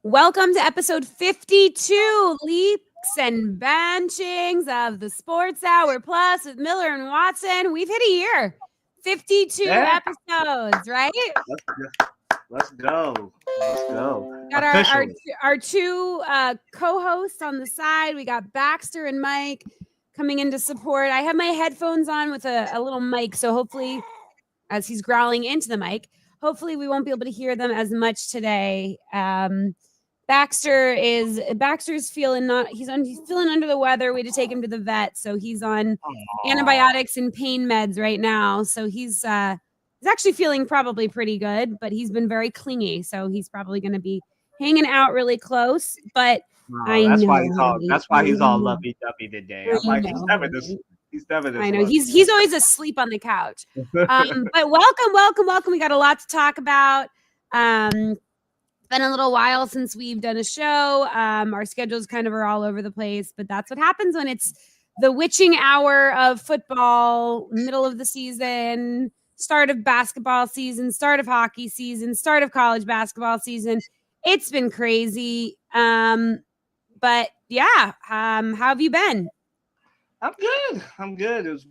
Welcome to episode 52, Leaps and Benchings of the Sports Hour Plus with Miller and Watson. We've hit a year, 52 episodes, right? Let's go. Let's go. Got Officially. our two co-hosts on the side. We got Baxter and Mike coming in to support. I have my headphones on with a little mic, so hopefully, as he's growling into the mic, hopefully we won't be able to hear them as much today. Baxter's feeling he's feeling under the weather. We had to take him to the vet, so he's on antibiotics and pain meds right now. So he's actually feeling probably pretty good, but he's been very clingy, so he's probably going to be hanging out really close. But that's why he's all lovey-dovey today. I'm like, he's never this. I know he's always asleep on the couch. But welcome. We got a lot to talk about. Been a little while since we've done a show. Our schedules kind of are all over the place, but that's what happens when it's the witching hour of football, middle of the season, start of basketball season, start of hockey season, start of college basketball season. It's been crazy. But yeah, how have you been? I'm good. It was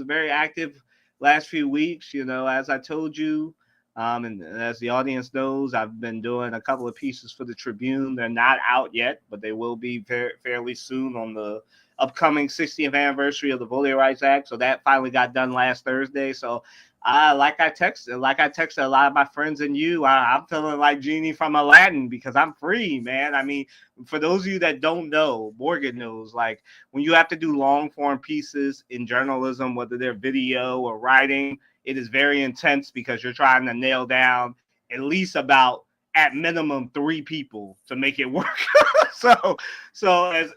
a very active last few weeks, as I told you. And as the audience knows, I've been doing a couple of pieces for the Tribune. They're not out yet, but they will be fairly soon on the upcoming 60th anniversary of the Voting Rights Act. So that finally got done last Thursday. So like I texted a lot of my friends and you, I'm feeling like Genie from Aladdin because I'm free, man. I mean, for those of you that don't know, Morgan knows, like when you have to do long form pieces in journalism, whether they're video or writing, it is very intense because you're trying to nail down at least about at minimum 3 people to make it work. So as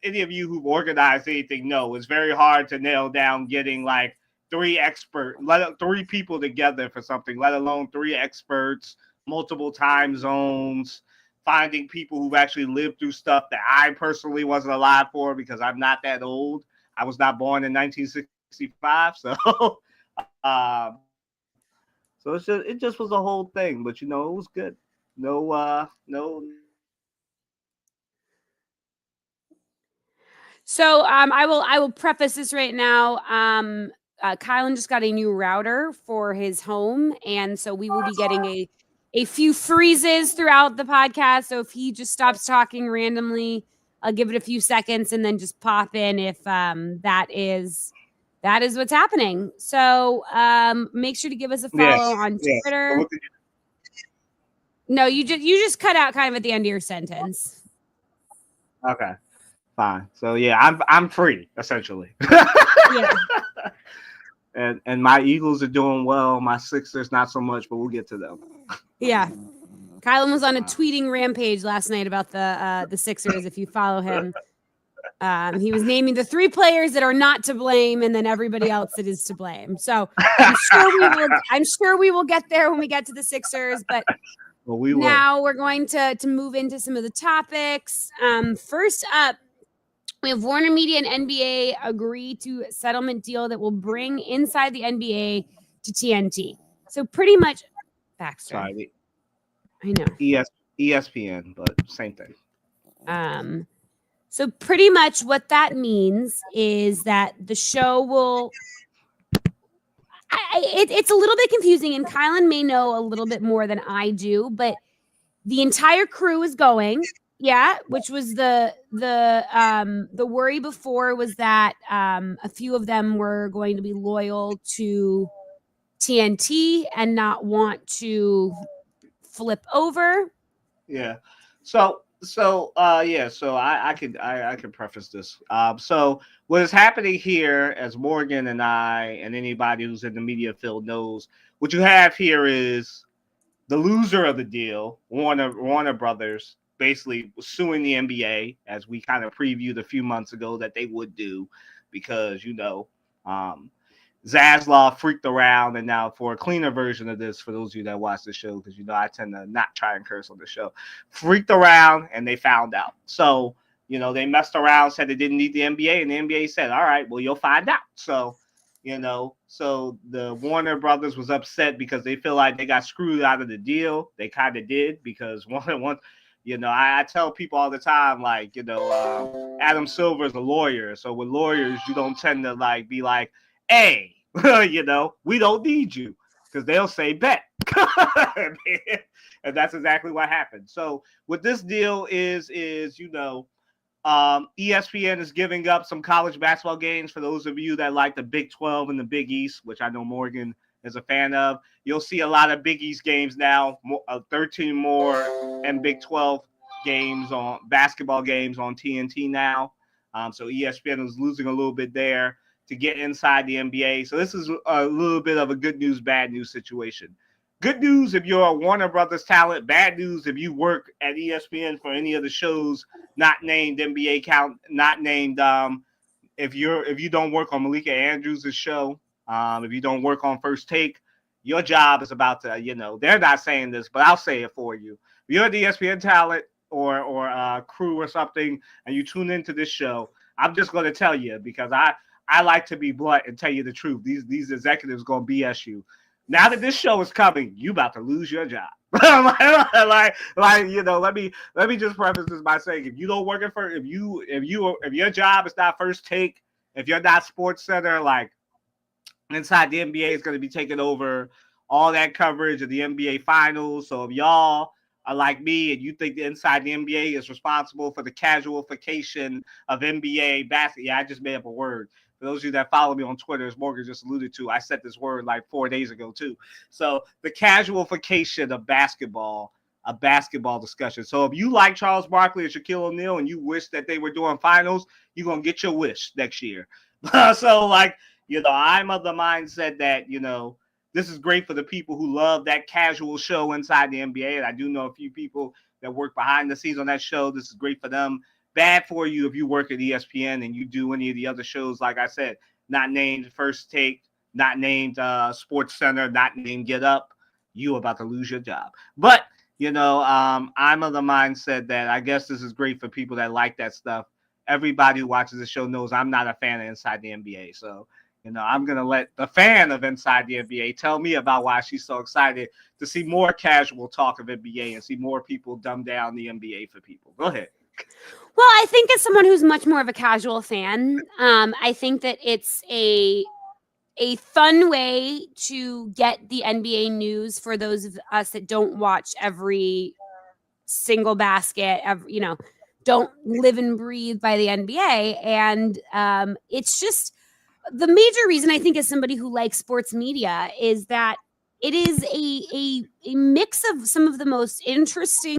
any of you who've organized anything know, it's very hard to nail down getting like 3 people together for something, let alone 3 experts, multiple time zones, finding people who've actually lived through stuff that I personally wasn't alive for because I'm not that old. I was not born in 1965. So it just was a whole thing, but it was good. So I will preface this right now. Kylan just got a new router for his home, and so we will be getting a few freezes throughout the podcast. So if he just stops talking randomly, I'll give it a few seconds and then just pop in if that is what's happening. So make sure to give us a follow on Twitter. No, you just cut out kind of at the end of your sentence. Okay, fine. So yeah, I'm free essentially. Yeah. And my Eagles are doing well. My Sixers not so much, but we'll get to them. Yeah. Kylan was on a tweeting rampage last night about the Sixers. If you follow him, he was naming the 3 players that are not to blame, and then everybody else that is to blame. So I'm sure we will get there when we get to the Sixers. But now we're going to move into some of the topics. First up, we have Warner Media and NBA agree to a settlement deal that will bring Inside the NBA to TNT. So pretty much, Baxter. Sorry, I know. ESPN, but same thing. So pretty much what that means is that the show will. It's a little bit confusing, and Kylan may know a little bit more than I do, but the entire crew is going. Yeah, which was the worry before was that a few of them were going to be loyal to TNT and not want to flip over. Yeah. So I could preface this. So what is happening here, as Morgan and I and anybody who's in the media field knows, what you have here is the loser of the deal, Warner Brothers, basically suing the NBA, as we kind of previewed a few months ago that they would do, because Zaslav freaked around, and now for a cleaner version of this, for those of you that watch the show, because I tend to not try and curse on the show, freaked around and they found out. So they messed around, said they didn't need the NBA, and the NBA said, all right, well, you'll find out. So so the Warner Brothers was upset because they feel like they got screwed out of the deal. They kind of did, because once You know, I tell people all the time, like, Adam Silver is a lawyer. So with lawyers, you don't tend to like be like, hey, we don't need you, because they'll say bet. And that's exactly what happened. So what this deal is ESPN is giving up some college basketball games for those of you that like the Big 12 and the Big East, which I know Morgan is a fan of. You'll see a lot of Big East games now, 13 more and Big 12 games on basketball games on TNT now. So ESPN is losing a little bit there to get inside the NBA. So this is a little bit of a good news, bad news situation. Good news if you're a Warner Brothers talent. Bad news if you work at ESPN for any of the shows not named NBA count, not named. If you don't work on Malika Andrews' show, if you don't work on First Take, your job is about to. They're not saying this, but I'll say it for you. If you're the ESPN talent or crew or something, and you tune into this show, I'm just going to tell you, because I like to be blunt and tell you the truth. These executives going to BS you. Now that this show is coming, you about to lose your job. Let me just preface this by saying, if you don't work it for, if your job is not First Take, if you're not Sports Center, like Inside the NBA is going to be taking over all that coverage of the NBA Finals. So if y'all are like me and you think the Inside the NBA is responsible for the casualification of NBA basketball, yeah, I just made up a word. For those of you that follow me on Twitter, as Morgan just alluded to, I said this word like 4 days ago too. So the casualification of basketball, a basketball discussion. So if you like Charles Barkley and Shaquille O'Neal and you wish that they were doing finals, you're going to get your wish next year. So I'm of the mindset that, this is great for the people who love that casual show inside the NBA. And I do know a few people that work behind the scenes on that show. This is great for them. Bad for you if you work at ESPN and you do any of the other shows, like I said, not named First Take, not named Sports Center, not named Get Up. You about to lose your job. But, I'm of the mindset that I guess this is great for people that like that stuff. Everybody who watches the show knows I'm not a fan of Inside the NBA. So, I'm going to let the fan of Inside the NBA tell me about why she's so excited to see more casual talk of NBA and see more people dumb down the NBA for people. Go ahead. Well, I think as someone who's much more of a casual fan, I think that it's a fun way to get the NBA news for those of us that don't watch every single basket, don't live and breathe by the NBA. And it's just the major reason, I think, as somebody who likes sports media, is that it is a mix of some of the most interesting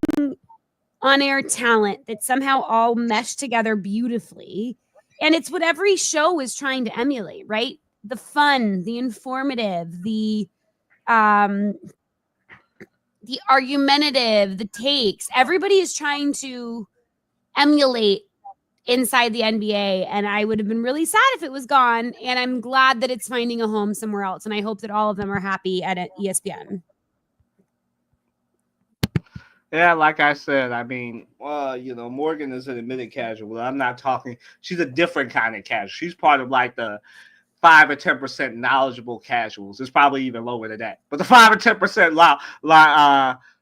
on-air talent that somehow all mesh together beautifully. And it's what every show is trying to emulate, right? The fun, the informative, the argumentative, the takes. Everybody is trying to emulate inside the NBA, and I would have been really sad if it was gone, and I'm glad that it's finding a home somewhere else, and I hope that all of them are happy at ESPN. Yeah, like I said, I mean, Morgan is an admitted casual. I'm not talking. She's a different kind of casual. She's part of like the 5 or 10% knowledgeable casuals. It's probably even lower than that. But the 5 or 10%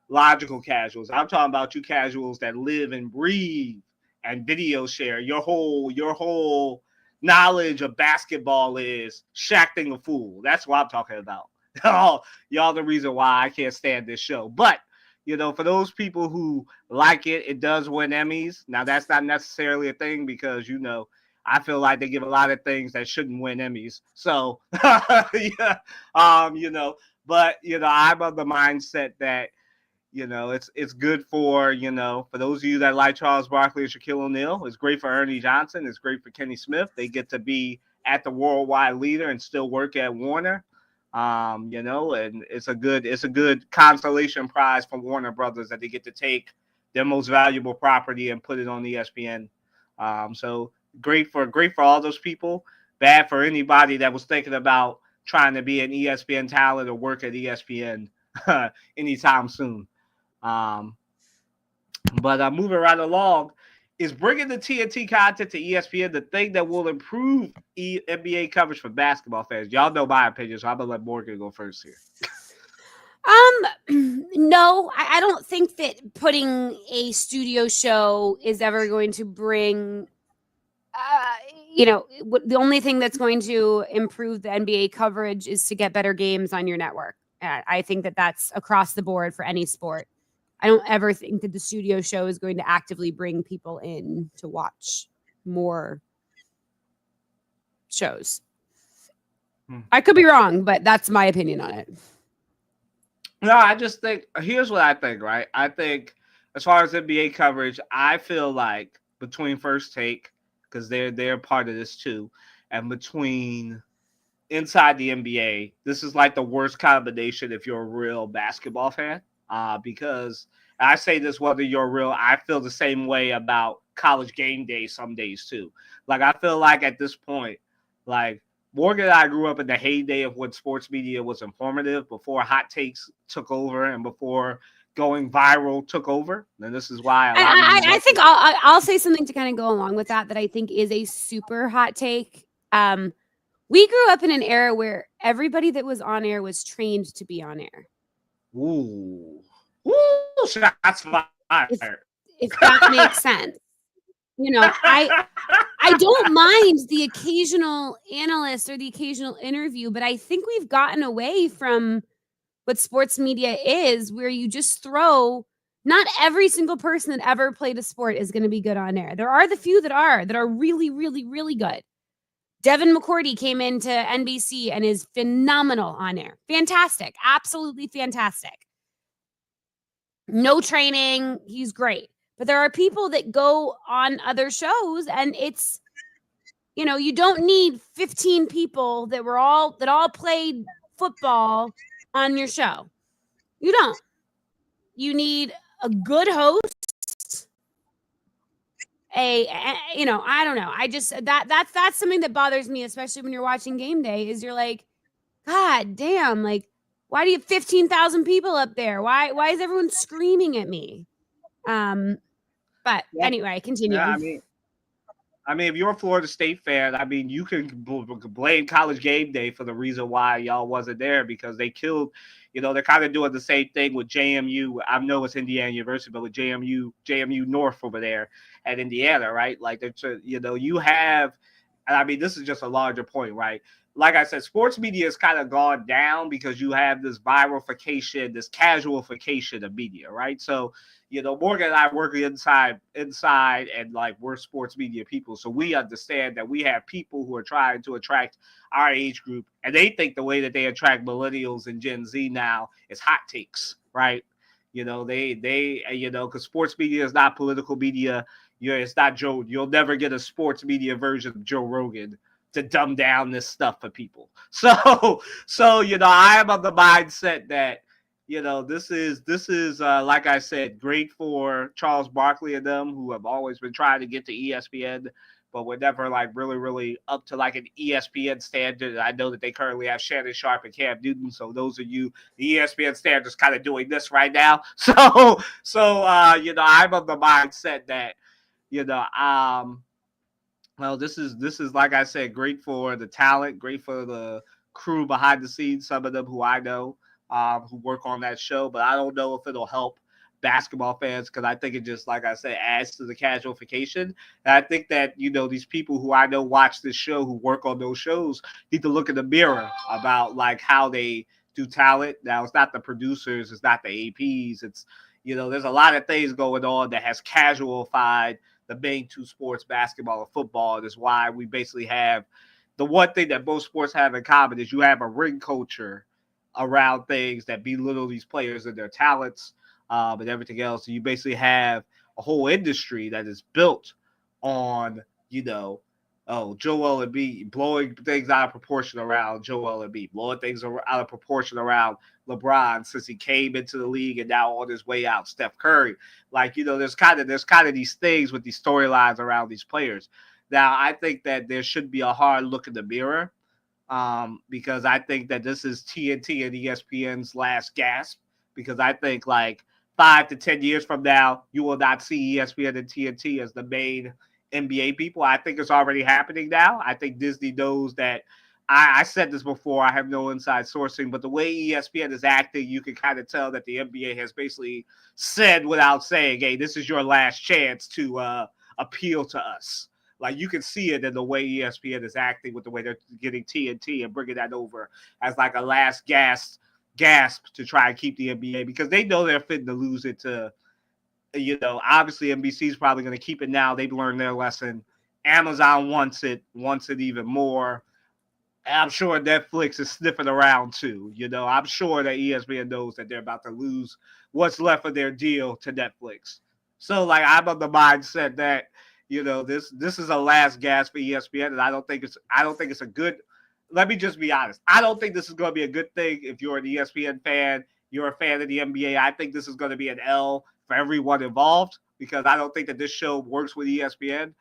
logical casuals. I'm talking about you casuals that live and breathe and video share. Your whole knowledge of basketball is Shaq a fool. That's what I'm talking about. Y'all the reason why I can't stand this show. But for those people who like it, it does win Emmys. Now, that's not necessarily a thing because, I feel like they give a lot of things that shouldn't win Emmys. So, yeah, but, I'm of the mindset that, it's good for those of you that like Charles Barkley and Shaquille O'Neal. It's great for Ernie Johnson. It's great for Kenny Smith. They get to be at the worldwide leader and still work at Warner. And it's a good consolation prize for Warner Brothers that they get to take their most valuable property and put it on ESPN. So great for all those people. Bad for anybody that was thinking about trying to be an ESPN talent or work at ESPN anytime soon. But moving right along, is bringing the TNT content to ESPN the thing that will improve NBA coverage for basketball fans? Y'all know my opinion, so I'm going to let Morgan go first here. No, I don't think that putting a studio show is ever going to bring, the only thing that's going to improve the NBA coverage is to get better games on your network. I think that that's across the board for any sport. I don't ever think that the studio show is going to actively bring people in to watch more shows. I could be wrong, but that's my opinion on it. No, I just think here's what I think, right? I think as far as NBA coverage, I feel like between First Take, because they're part of this too, and between inside the NBA, this is like the worst combination if you're a real basketball fan. Because I say this whether you're real, I feel the same way about college game day some days too. Like I feel like at this point, like Morgan and I grew up in the heyday of when sports media was informative before hot takes took over and before going viral took over. And this is why a And lot of you I think I'll say something to kind of go along with that I think is a super hot take. We grew up in an era where everybody that was on air was trained to be on air. Ooh, ooh, shots fired. If that makes sense. I don't mind the occasional analyst or the occasional interview, but I think we've gotten away from what sports media is, where you just throw. Not every single person that ever played a sport is going to be good on air. There are the few that are really, really, really good. Devin McCourty came into NBC and is phenomenal on air. Fantastic. Absolutely fantastic. No training. He's great. But there are people that go on other shows and it's, you don't need 15 people that all played football on your show. You don't. You need a good host. I don't know. I just that's something that bothers me, especially when you're watching game day, is you're like, God damn, like, why do you have 15,000 people up there? Why is everyone screaming at me? But anyway, continue. Yeah, I mean, if you're a Florida State fan, I mean, you can blame College Game Day for the reason why y'all wasn't there because they killed. They're kind of doing the same thing with JMU. I know it's Indiana University, but with JMU North over there at Indiana, right? Like, you have, and I mean, this is just a larger point, right? Like I said, sports media has kind of gone down because you have this viralification, this casualification of media, right? So, Morgan and I work inside, and like we're sports media people. So we understand that we have people who are trying to attract our age group, and they think the way that they attract millennials and Gen Z now is hot takes, right? Because sports media is not political media. It's not Joe. You'll never get a sports media version of Joe Rogan to dumb down this stuff for people. So I am of the mindset that this is like I said, great for Charles Barkley and them who have always been trying to get to ESPN, but were never like really up to like an ESPN standard. I know that they currently have Shannon Sharp and Cam Newton, so those of you, the ESPN standard is kind of doing this right now. So I'm of the mindset that well, this is like I said, great for the talent, great for the crew behind the scenes. Some of them who I know who work on that show, but I don't know if it'll help basketball fans because I think it just, like I said, adds to the casualification. And I think that these people who I know watch this show, who work on those shows, need to look in the mirror about like how they do talent. Now, it's not the producers, it's not the APs, it's there's a lot of things going on that has casualified the main two sports, basketball and football. That's why we basically have the one thing that both sports have in common is you have a ring culture around things that belittle these players and their talents and everything else. So you basically have a whole industry that is built on, Joel Embiid blowing things out of proportion around Joel Embiid, blowing things out of proportion around LeBron since he came into the league and now on his way out. Steph Curry, like there's kind of these things with these storylines around these players. Now I think that there should be a hard look in the mirror because I think that this is TNT and ESPN's last gasp. Because I think like 5 to 10 years from now, you will not see ESPN and TNT as the main NBA people. I think it's already happening now. I think Disney knows that I said this before. I have no inside sourcing, but the way ESPN is acting, you can kind of tell that the NBA has basically said without saying, "Hey, this is your last chance to appeal to us." Like you can see it in the way ESPN is acting with the way they're getting TNT and bringing that over as like a last gasp to try and keep the NBA because they know they're fitting to lose it to. Obviously NBC is probably going to keep it now. They've learned their lesson. Amazon wants it even more. I'm sure Netflix is sniffing around too. I'm sure that ESPN knows that they're about to lose what's left of their deal to Netflix. So, like, I'm of the mindset that this is a last gasp for ESPN, and I don't think it's a good. Let me just be honest. I don't think this is going to be a good thing if you're an ESPN fan. You're a fan of the NBA. I think this is going to be an L for everyone involved because I don't think that this show works with ESPN.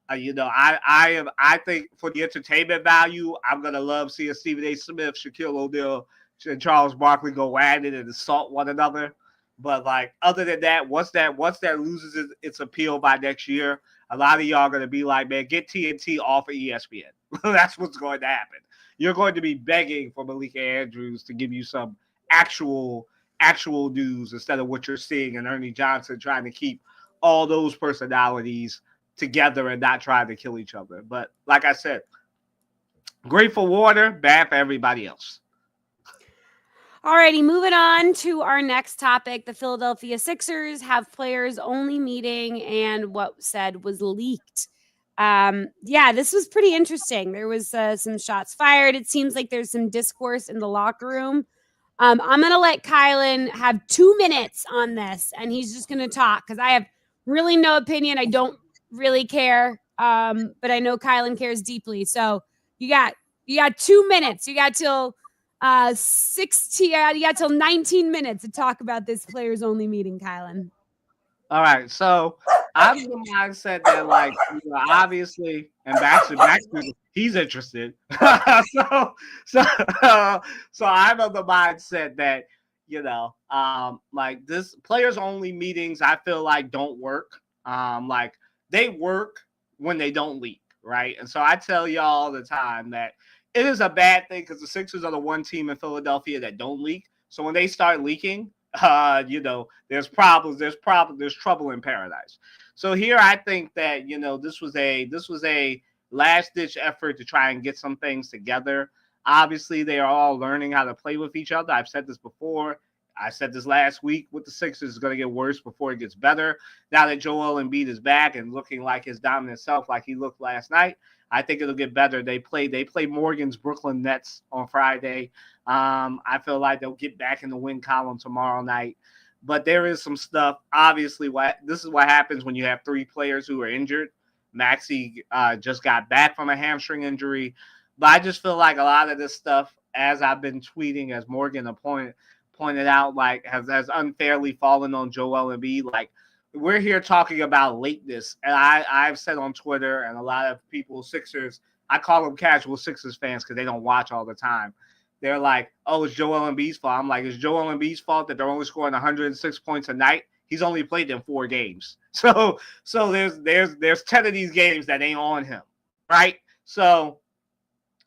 I think for the entertainment value, I'm gonna love seeing Stephen A. Smith, Shaquille O'Neal, and Charles Barkley go at it and assault one another. But like other than that, once that loses its appeal by next year, a lot of y'all are gonna be like, man, get TNT off of ESPN. That's what's going to happen. You're going to be begging for Malika Andrews to give you some actual news instead of what you're seeing and Ernie Johnson trying to keep all those personalities together and not trying to kill each other. But like I said, great for Warner, bad for everybody else. Alrighty, moving on to our next topic. The Philadelphia Sixers have players only meeting and what said was leaked. This was pretty interesting. There was some shots fired. It seems like there's some discourse in the locker room. I'm going to let Kylan have 2 minutes on this, and he's just going to talk because I have really no opinion. I don't really care, but I know Kylan cares deeply. So you got 2 minutes. You got till 16. You got till 19 minutes to talk about this players only meeting, Kylan. All right, so I'm the mindset that, like, obviously, and Baxter, he's interested. so, so I'm of the mindset that, like this players only meetings, I feel like don't work. Like they work when they don't leak, right? And so I tell y'all all the time that it is a bad thing because the Sixers are the one team in Philadelphia that don't leak. So when they start leaking, there's problems. There's trouble in paradise. So here, I think that this was a last ditch effort to try and get some things together. Obviously, they are all learning how to play with each other. I've said this before. I said this last week with the Sixers is going to get worse before it gets better. Now that Joel Embiid is back and looking like his dominant self, like he looked last night, I think it'll get better. They play Morgan's Brooklyn Nets on Friday. I feel like they'll get back in the win column tomorrow night. But there is some stuff. Obviously, this is what happens when you have three players who are injured. Maxey just got back from a hamstring injury. But I just feel like a lot of this stuff, as I've been tweeting, as Morgan pointed out, like has unfairly fallen on Joel Embiid. Like we're here talking about lateness, and I've said on Twitter, and a lot of people, Sixers, I call them casual Sixers fans because they don't watch all the time. They're like, oh, it's Joel Embiid's fault. I'm like, it's Joel Embiid's fault that they're only scoring 106 points a night? He's only played in 4 games. So there's 10 of these games that ain't on him, right? So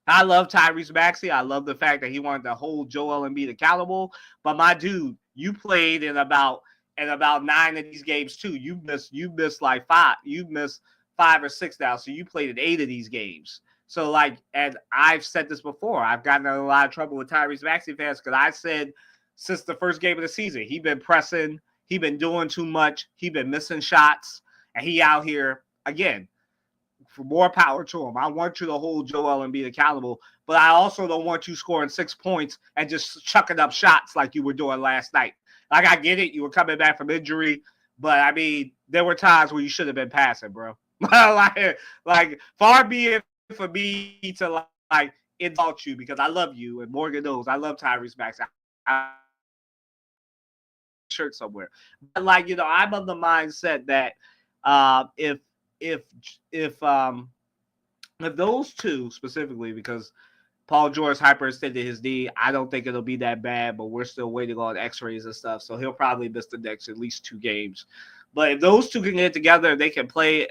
I love Tyrese Maxey. I love the fact that he wanted to hold Joel Embiid accountable. But my dude, you played in about 9 of these games too. You missed like 5. You missed 5 or 6 now. So you played in 8 of these games. So, like, and I've said this before, I've gotten in a lot of trouble with Tyrese Maxey fans because I said since the first game of the season, he's been pressing, he's been doing too much, he's been missing shots, and he out here, again, for more power to him. I want you to hold Joel Embiid accountable, but I also don't want you scoring 6 points and just chucking up shots like you were doing last night. Like, I get it, you were coming back from injury, but, I mean, there were times where you should have been passing, bro. like far be it for me to like insult you because I love you and Morgan knows I love Tyrese Maxey. I shirt somewhere, but like I'm of the mindset that if those two specifically, because Paul George hyperextended his knee, I don't think it'll be that bad, but we're still waiting on X-rays and stuff, so he'll probably miss the next at least 2 games. But if those two can get together, they can play.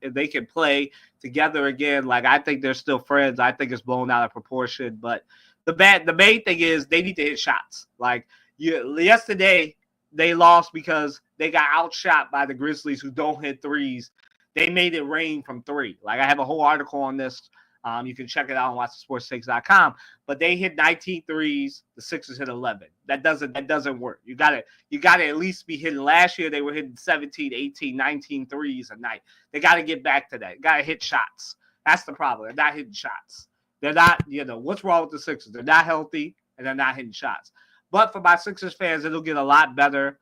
If they can play together again, like I think they're still friends. I think it's blown out of proportion. But the main thing is they need to hit shots. Like yesterday, they lost because they got outshot by the Grizzlies, who don't hit threes. They made it rain from three. Like I have a whole article on this. You can check it out on watchthesportstakes.com. But they hit 19 threes. The Sixers hit 11. That doesn't work. You gotta at least be hitting. Last year they were hitting 17, 18, 19 threes a night. They gotta get back to that. Gotta hit shots. That's the problem. They're not hitting shots. They're not, what's wrong with the Sixers? They're not healthy and they're not hitting shots. But for my Sixers fans, it'll get a lot better.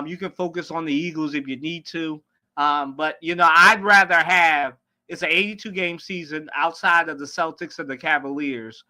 You can focus on the Eagles if you need to. But I'd rather have, it's an 82-game season outside of the Celtics and the Cavaliers.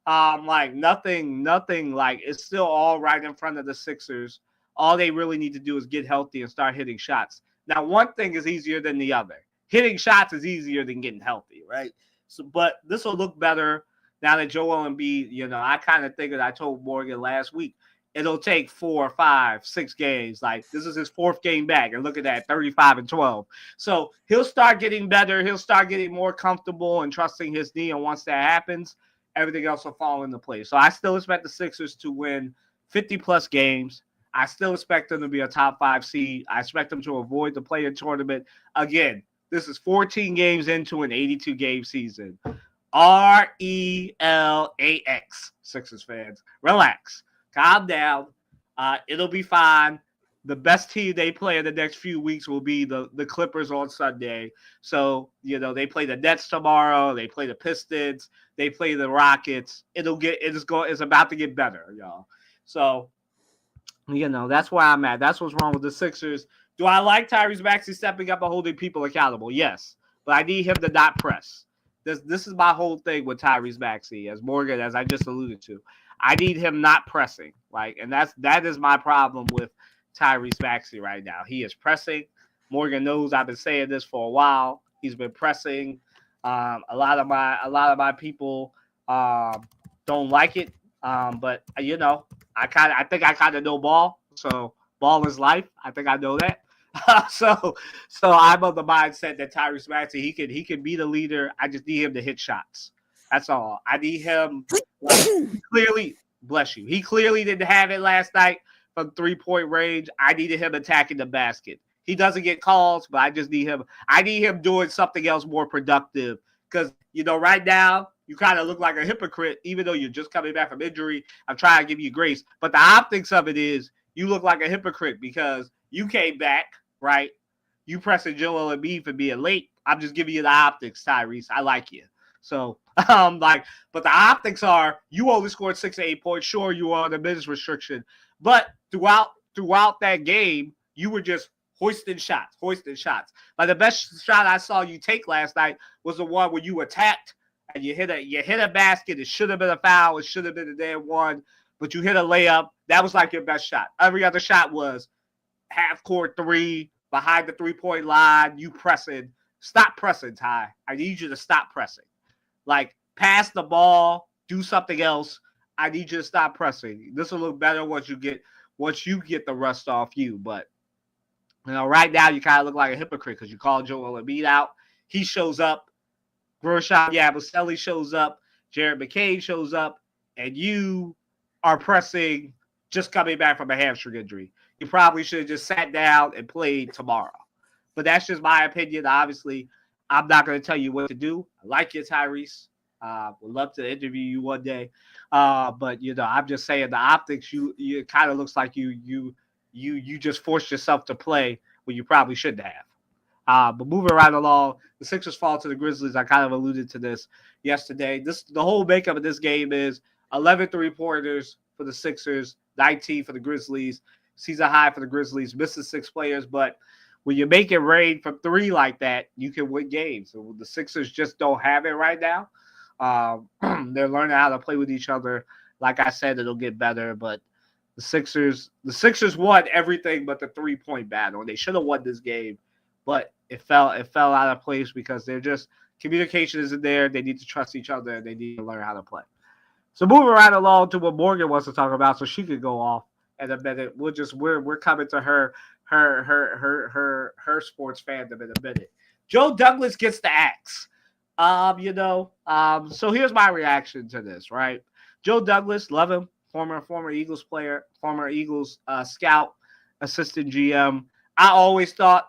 Like nothing, like it's still all right in front of the Sixers. All they really need to do is get healthy and start hitting shots. Now, one thing is easier than the other. Hitting shots is easier than getting healthy, right? So, but this will look better now that Joel Embiid, I kind of think that I told Morgan last week, it'll take 4, 5, 6 games. Like this is his 4th game back, and look at that, 35-12. So he'll start getting better. He'll start getting more comfortable and trusting his knee. And once that happens, everything else will fall into place. So I still expect the Sixers to win 50-plus games. I still expect them to be a top 5 seed. I expect them to avoid the play-in tournament. Again, this is 14 games into an 82-game season. RELAX, Sixers fans. Relax. Calm down. It'll be fine. The best team they play in the next few weeks will be the Clippers on Sunday. So, they play the Nets tomorrow. They play the Pistons. They play the Rockets. It's about to get better, y'all. So, that's where I'm at. That's what's wrong with the Sixers. Do I like Tyrese Maxey stepping up and holding people accountable? Yes. But I need him to not press. This is my whole thing with Tyrese Maxey, as I just alluded to. I need him not pressing. And that is my problem with Tyrese Maxey right now. He is pressing. Morgan knows I've been saying this for a while. He's been pressing. A lot of my people don't like it. But I think I kind of know ball. So ball is life. I think I know that. So I'm of the mindset that Tyrese Maxey, he can be the leader. I just need him to hit shots. That's all. I need him. Clearly, bless you. He clearly didn't have it last night from 3-point range. I needed him attacking the basket. He doesn't get calls, but I just need him. I need him doing something else more productive. Because, right now, you kind of look like a hypocrite, even though you're just coming back from injury. I'm trying to give you grace. But the optics of it is you look like a hypocrite because you came back, right? You pressing Joel Embiid for being late. I'm just giving you the optics, Tyrese. I like you. So, but the optics are you only scored 6 to 8 points. Sure, you were on the minutes restriction, but throughout that game, you were just hoisting shots. Like the best shot I saw you take last night was the one where you attacked and you hit a basket. It should have been a foul. It should have been a damn one, but you hit a layup. That was like your best shot. Every other shot was half court 3 behind the 3-point line. You pressing. Stop pressing, Ty. I need you to stop pressing. Like, pass the ball, do something else. I need you to stop pressing. This will look better once you get the rust off you. But, right now you kind of look like a hypocrite because you called Joel Embiid out. He shows up. Gershon Yabusele shows up. Jared McCain shows up. And you are pressing just coming back from a hamstring injury. You probably should have just sat down and played tomorrow. But that's just my opinion. Obviously, I'm not going to tell you what to do. I like you, Tyrese. Would love to interview you one day. But I'm just saying the optics. You kind of looks like you just forced yourself to play when you probably shouldn't have. But moving right along, the Sixers fall to the Grizzlies. I kind of alluded to this yesterday. The whole makeup of this game is 11 3-pointers for the Sixers, 19 for the Grizzlies. Season high for the Grizzlies. Missing 6 players, but when you make it rain from 3 like that, you can win games. So the Sixers just don't have it right now. They're learning how to play with each other. Like I said, it'll get better, but the Sixers won everything but the 3-point battle. And they should have won this game, but it fell out of place because they're just communication isn't there. They need to trust each other and they need to learn how to play. So moving right along to what Morgan wants to talk about, so she could go off in a minute. We're coming to her her sports fandom in a minute. Joe Douglas gets the axe. So here's my reaction to this, right? Joe Douglas, love him, former Eagles player, former Eagles scout, assistant GM. I always thought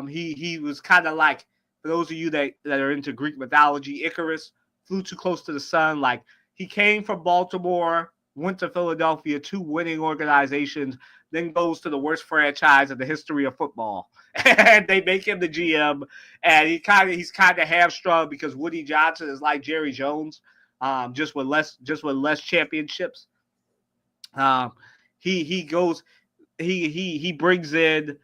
he was kind of like, for those of you that are into Greek mythology, Icarus flew too close to the sun. Like, he came from Baltimore, went to Philadelphia, two winning organizations, then goes to the worst franchise in the history of football. And they make him the GM, and he's kind of hamstrung because Woody Johnson is like Jerry Jones, just with less championships. Um, he goes he brings in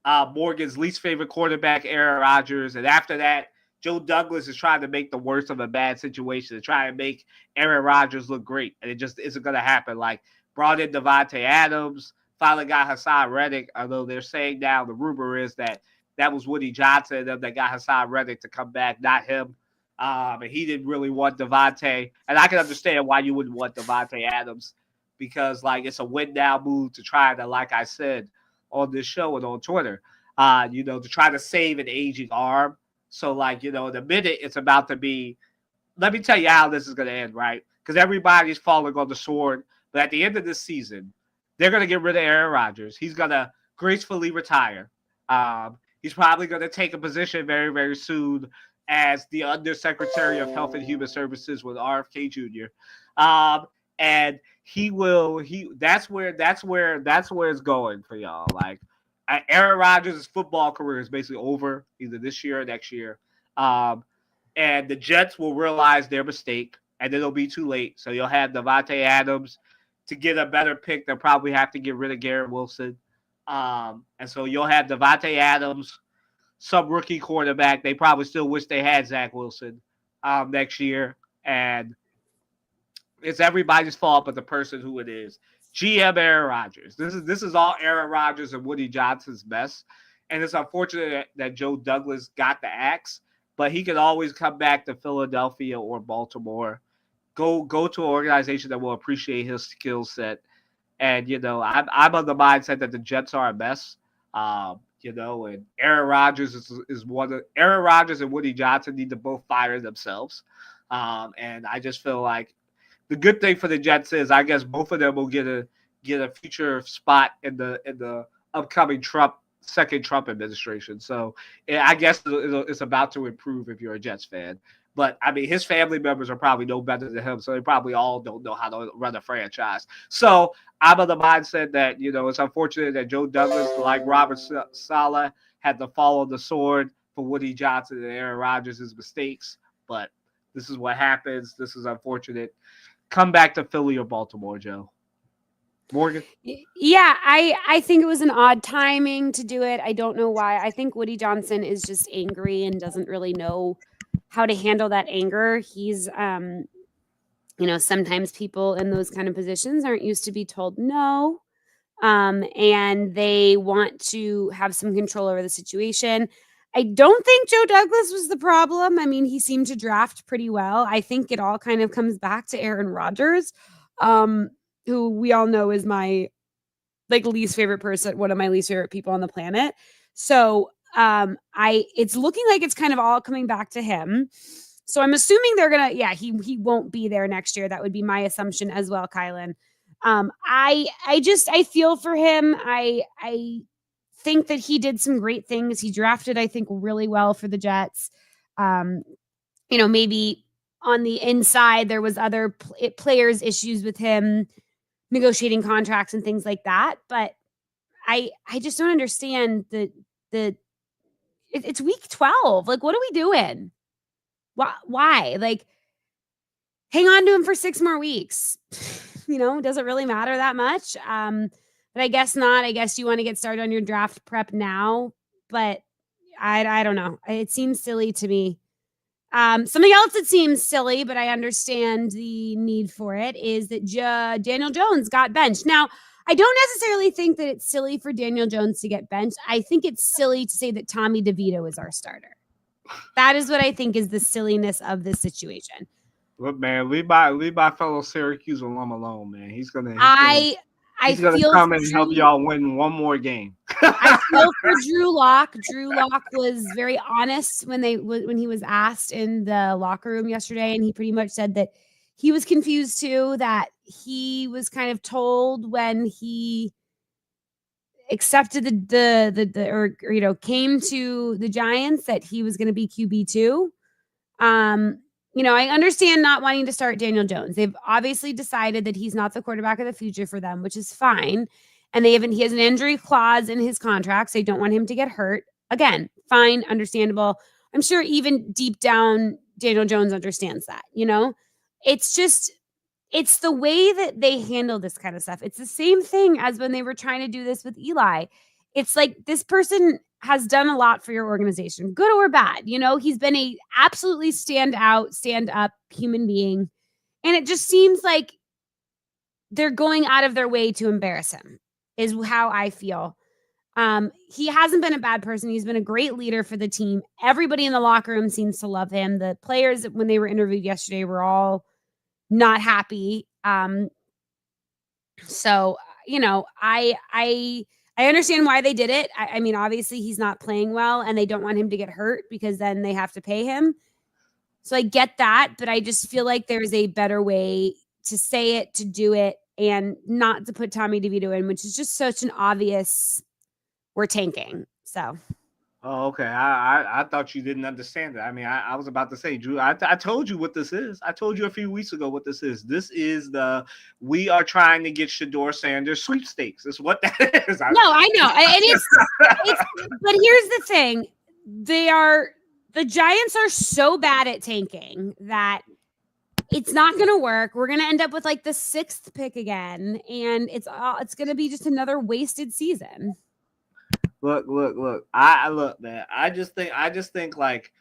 Morgan's least favorite quarterback, Aaron Rodgers, and after that, Joe Douglas is trying to make the worst of a bad situation to try and make Aaron Rodgers look great, and it just isn't going to happen. Like, brought in Devontae Adams, finally got Hassan Reddick, although they're saying now the rumor is that was Woody Johnson that got Hassan Reddick to come back, not him. And he didn't really want Devontae, and I can understand why you wouldn't want Devontae Adams because, like, it's a win now move to try to, like I said on this show and on Twitter, to try to save an aging arm. So, like, in a minute, it's about to be. Let me tell you how this is going to end, right? Because everybody's falling on the sword. But at the end of this season, they're going to get rid of Aaron Rodgers. He's going to gracefully retire. He's probably going to take a position very, very soon as the Undersecretary of Health and Human Services with RFK Jr. And that's where it's going for y'all. Like, Aaron Rodgers' football career is basically over either this year or next year. And the Jets will realize their mistake, and it'll be too late. So you'll have Devontae Adams to get a better pick. They'll probably have to get rid of Garrett Wilson. And so you'll have Devontae Adams, some rookie quarterback. They probably still wish they had Zach Wilson next year. And it's everybody's fault but the person who it is. GM Aaron Rodgers. This is all Aaron Rodgers and Woody Johnson's mess. And it's unfortunate that Joe Douglas got the axe, but he could always come back to Philadelphia or Baltimore. Go to an organization that will appreciate his skill set. And, I'm of the mindset that the Jets are a mess. And Aaron Rodgers is one of Aaron Rodgers and Woody Johnson need to both fire themselves. And I just feel like the good thing for the Jets is I guess both of them will get a future spot in the upcoming second Trump administration. So I guess it's about to improve if you're a Jets fan. But, I mean, his family members are probably no better than him, so they probably all don't know how to run a franchise. So I'm of the mindset that, it's unfortunate that Joe Douglas, like Robert Saleh, had to follow the sword for Woody Johnson and Aaron Rodgers' mistakes. But this is what happens. This is unfortunate. Come back to Philly or Baltimore, Joe. Morgan? Yeah, I think it was an odd timing to do it. I don't know why. I think Woody Johnson is just angry and doesn't really know how to handle that anger. He's, sometimes people in those kind of positions aren't used to be told no. And they want to have some control over the situation. I don't think Joe Douglas was the problem. I mean, he seemed to draft pretty well. I think it all kind of comes back to Aaron Rodgers, who we all know is my least favorite person, one of my least favorite people on the planet. So it's looking like it's kind of all coming back to him. So I'm assuming they're gonna, he won't be there next year. That would be my assumption as well, Kylan. I feel for him. I think that he did some great things. He drafted, I think, really well for the Jets. Maybe on the inside there was other players' issues with him negotiating contracts and things like that. But I just don't understand it's week 12. Like, what are we doing? Why? Like, hang on to him for 6 more weeks. Does it really matter that much? But I guess not. I guess you want to get started on your draft prep now. But I don't know. It seems silly to me. Something else that seems silly, but I understand the need for it, is that Daniel Jones got benched. Now, I don't necessarily think that it's silly for Daniel Jones to get benched. I think it's silly to say that Tommy DeVito is our starter. That is what I think is the silliness of this situation. Look, man, leave my fellow Syracuse alum alone, man. He's gonna. He's gonna feel come for and help Drew. y'all win one more game. I feel for Drew Lock. Drew Lock was very honest when he was asked in the locker room yesterday, and he pretty much said that he was confused too. That he was kind of told when he accepted or came to the Giants that he was going to be QB2. I understand not wanting to start Daniel Jones. They've obviously decided that he's not the quarterback of the future for them, which is fine. And he has an injury clause in his contract, so they don't want him to get hurt. Again, fine, understandable. I'm sure even deep down, Daniel Jones understands that, it's the way that they handle this kind of stuff. It's the same thing as when they were trying to do this with Eli. It's like this person has done a lot for your organization, good or bad. He's been a absolutely stand up human being. And it just seems like they're going out of their way to embarrass him, is how I feel. He hasn't been a bad person. He's been a great leader for the team. Everybody in the locker room seems to love him. The players, when they were interviewed yesterday, were all not happy. So, I understand why they did it. I mean, obviously he's not playing well and they don't want him to get hurt because then they have to pay him. So I get that, but I just feel like there's a better way to say it, to do it, and not to put Tommy DeVito in, which is just such an obvious, we're tanking. So. Oh, okay. I thought you didn't understand it. I mean, I was about to say, Drew, I told you what this is. I told you a few weeks ago what this is. This is we are trying to get Shedeur Sanders sweepstakes. That's what that is. No, I know. And it's but here's the thing. The Giants are so bad at tanking that it's not going to work. We're going to end up with like the 6th pick again. And it's going to be just another wasted season. Look. I look, man. I just think like,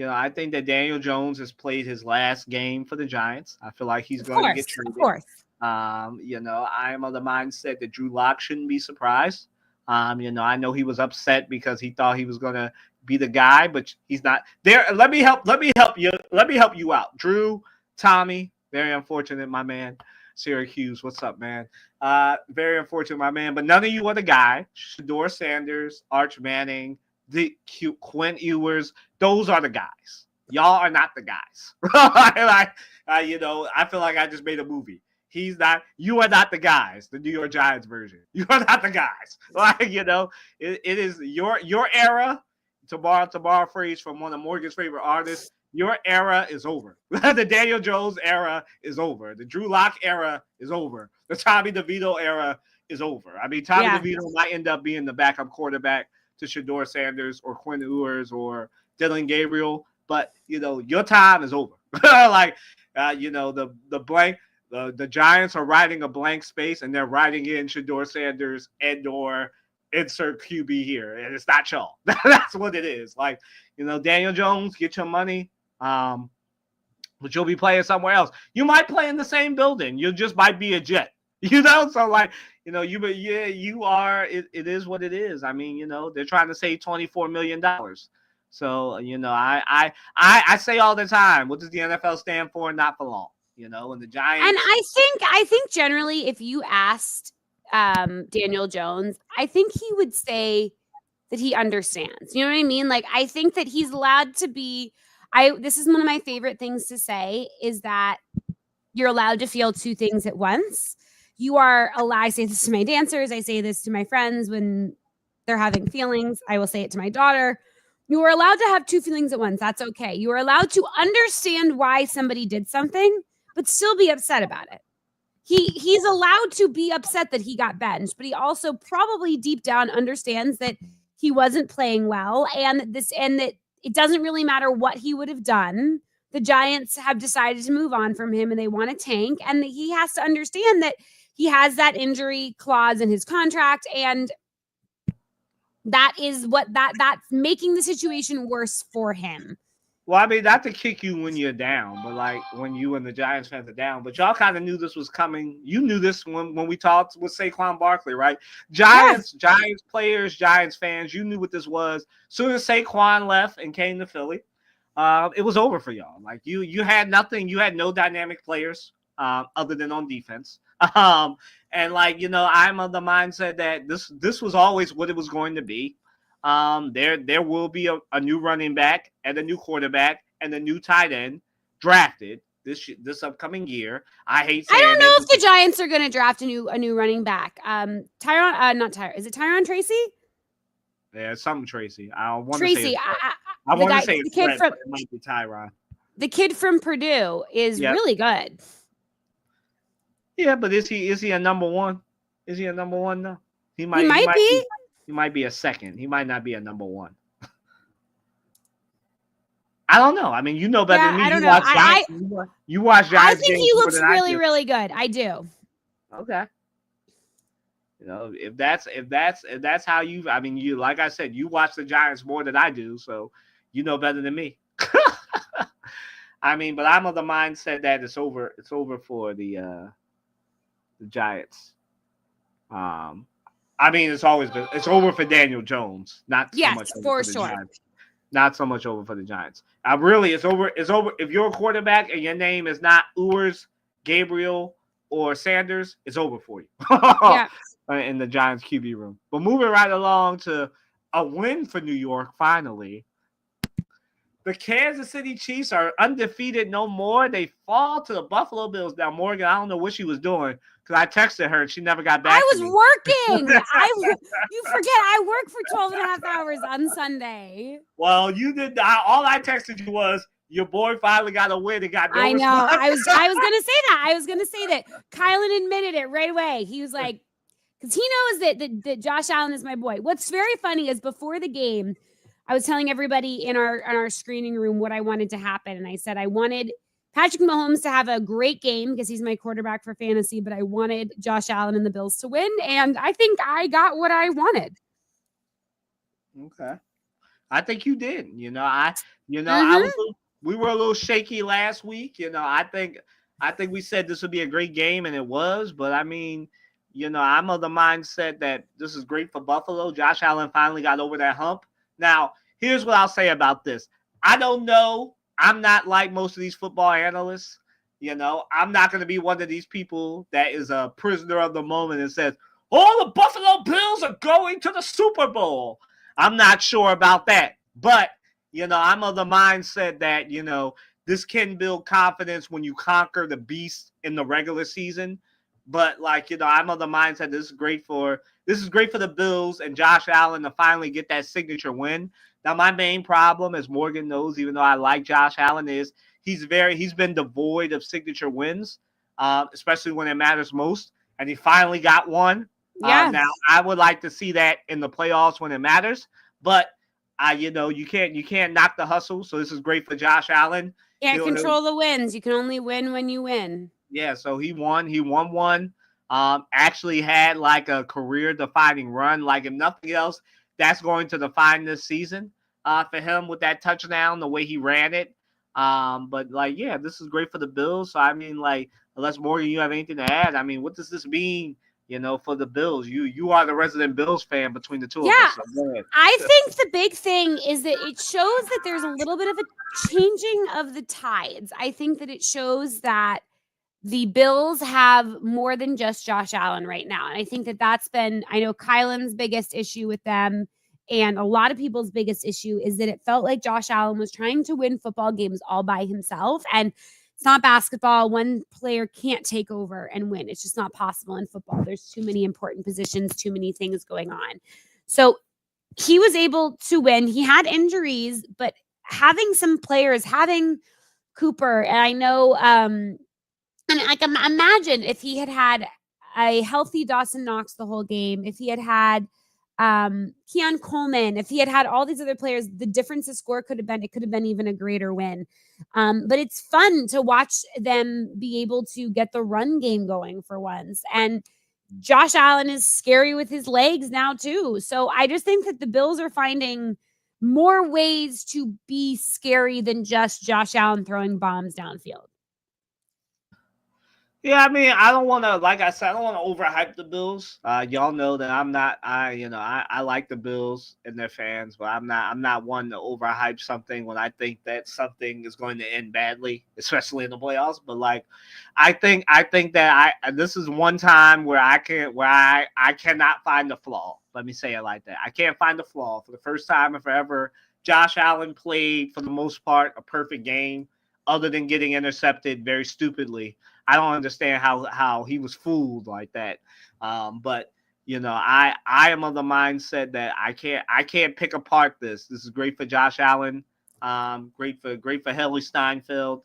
I think that Daniel Jones has played his last game for the Giants. I feel like he's going to get traded. Of course. I am of the mindset that Drew Lock shouldn't be surprised. I know he was upset because he thought he was going to be the guy, but he's not there. Let me help you out. Drew, Tommy, very unfortunate, my man. Syracuse, what's up, man? Very unfortunate, my man. But none of you are the guy. Shedeur Sanders, Arch Manning, Quinn Ewers, those are the guys. Y'all are not the guys. I feel like I just made a movie. He's not. You are not the guys. The New York Giants version. You are not the guys. It is your era. To borrow a phrase from one of Morgan's favorite artists, your era is over. The Daniel Jones era is over. The Drew Lock era is over. The Tommy DeVito era is over. I mean, Tommy DeVito might end up being the backup quarterback to Shedeur Sanders or Quinn Ewers or Dylan Gabriel, but your time is over. The Giants are writing a blank space and they're writing in Shedeur Sanders and or insert QB here, and it's not y'all. That's what it is. Like, Daniel Jones, get your money, but you'll be playing somewhere else. You might play in the same building. You just might be a Jet. So like, you are. It is what it is. I mean, they're trying to save $24 million. So I say all the time, what does the NFL stand for? Not for long. And the Giants. And I think generally, if you asked Daniel Jones, I think he would say that he understands. You know what I mean? Like, I think that he's allowed to be. This is one of my favorite things to say is that you're allowed to feel 2 things at once. You are allowed. I say this to my dancers. I say this to my friends when they're having feelings. I will say it to my daughter. You are allowed to have 2 feelings at once. That's okay. You are allowed to understand why somebody did something, but still be upset about it. He's allowed to be upset that he got benched, but he also probably deep down understands that he wasn't playing well and that it doesn't really matter what he would have done. The Giants have decided to move on from him and they want to tank, and he has to understand that he has that injury clause in his contract, and that is that's making the situation worse for him. Well, I mean, not to kick you when you're down, but like when you and the Giants fans are down. But y'all kind of knew this was coming. You knew this when we talked with Saquon Barkley, right? Giants players, Giants fans, you knew what this was. As soon as Saquon left and came to Philly, it was over for y'all. Like you had nothing. You had no dynamic players other than on defense. And like, I'm of the mindset that this was always what it was going to be. There will be a new running back and a new quarterback and a new tight end drafted this upcoming year. I hate I saying don't know it. if the Giants are going to draft a new running back. Not Tyron. Is it Tyron Tracy? Yeah, something Tracy. I want to say Tracy. it's I The want to guy, say the it's kid Fred, from but it might be Tyron. the kid from Purdue is Yeah, really good. yeah, but is he a number one? Is he a number one? No, he He might he might might be be. he might be a second. He might not be a number one. I don't know. I mean, you know better than Yeah, me. I You don't know. watch Giants. You watch I Giants think games he more looks than I really, do. really good. I do. Okay. If that's how you. I mean, you like I said, you watch the Giants more than I do, so you know better than me. I mean, but I'm of the mindset that it's over. It's over for the Giants. Um, I mean, it's over for Daniel Jones, not so Yes, much over for for the sure. Giants. Not so much over for the Giants. Really, it's over. It's over. If you're a quarterback and your name is not Ewers, Gabriel, or Sanders, it's over for you Yeah. in the Giants QB room. But moving right along to a win for New York, finally. The Kansas City Chiefs are undefeated no more. They fall to the Buffalo Bills. Now, Morgan, I don't know what she was doing because I texted her and she never got back I to was me. working. You forget I work for 12 and a half hours on Sunday. Well, you did. All I texted you was your boy finally got a win and got no I know. response. I was gonna say that. I was gonna say that. Kylan admitted it right away. He was like, because he knows that Josh Allen is my boy. What's very funny is before the game, I was telling everybody in our screening room what I wanted to happen, and I said I wanted Patrick Mahomes to have a great game because he's my quarterback for fantasy, but I wanted Josh Allen and the Bills to win, and I think I got what I wanted. Okay, I think you did. Mm-hmm. We were a little shaky last week. I think we said this would be a great game, and it was. But I mean, I'm of the mindset that this is great for Buffalo. Josh Allen finally got over that hump. Now, here's what I'll say about this. I don't know. I'm not like most of these football analysts. I'm not going to be one of these people that is a prisoner of the moment and says, "Oh, the Buffalo Bills are going to the Super Bowl." I'm not sure about that. But, I'm of the mindset that, this can build confidence when you conquer the beast in the regular season. But like, I'm of the mindset this is great for the Bills and Josh Allen to finally get that signature win. Now, my main problem, as Morgan knows, even though I like Josh Allen, is he's been devoid of signature wins, especially when it matters most. And he finally got one. Yeah. Now, I would like to see that in the playoffs when it matters, but you can't knock the hustle. So this is great for Josh Allen. Can't control the wins. You can only win when you win. Yeah, so he won. He won one. Actually had like a career-defining run. Like if nothing else, that's going to define this season for him with that touchdown, the way he ran it. But like, yeah, this is great for the Bills. So I mean, like, unless Morgan, you have anything to add? I mean, what does this mean? For the Bills, you are the resident Bills fan between the two of us. So go ahead. I think the big thing is that it shows that there's a little bit of a changing of the tides. I think that it shows that the Bills have more than just Josh Allen right now. And I think that that's been, I know Kylan's biggest issue with them. And a lot of people's biggest issue is that it felt like Josh Allen was trying to win football games all by himself. And it's not basketball. One player can't take over and win. It's just not possible in football. There's too many important positions, too many things going on. So he was able to win. He had injuries, but having some players, having Cooper, and I know, and like imagine if he had a healthy Dawson Knox the whole game, if he had Keon Coleman, if he had all these other players, the difference in score could have been even a greater win. But it's fun to watch them be able to get the run game going for once. And Josh Allen is scary with his legs now too. So I just think that the Bills are finding more ways to be scary than just Josh Allen throwing bombs downfield. Yeah, I mean, I don't want to, like I said, I don't want to overhype the Bills. Y'all know that I'm not. I like the Bills and their fans, but I'm not one to overhype something when I think that something is going to end badly, especially in the playoffs. But like, I think that this is one time where I cannot find the flaw. Let me say it like that. I can't find the flaw for the first time in forever. Josh Allen played for the most part a perfect game, other than getting intercepted very stupidly. I don't understand how he was fooled like that. But I am of the mindset that I can't pick apart this. This is great for Josh Allen. Great for Haley Steinfeld.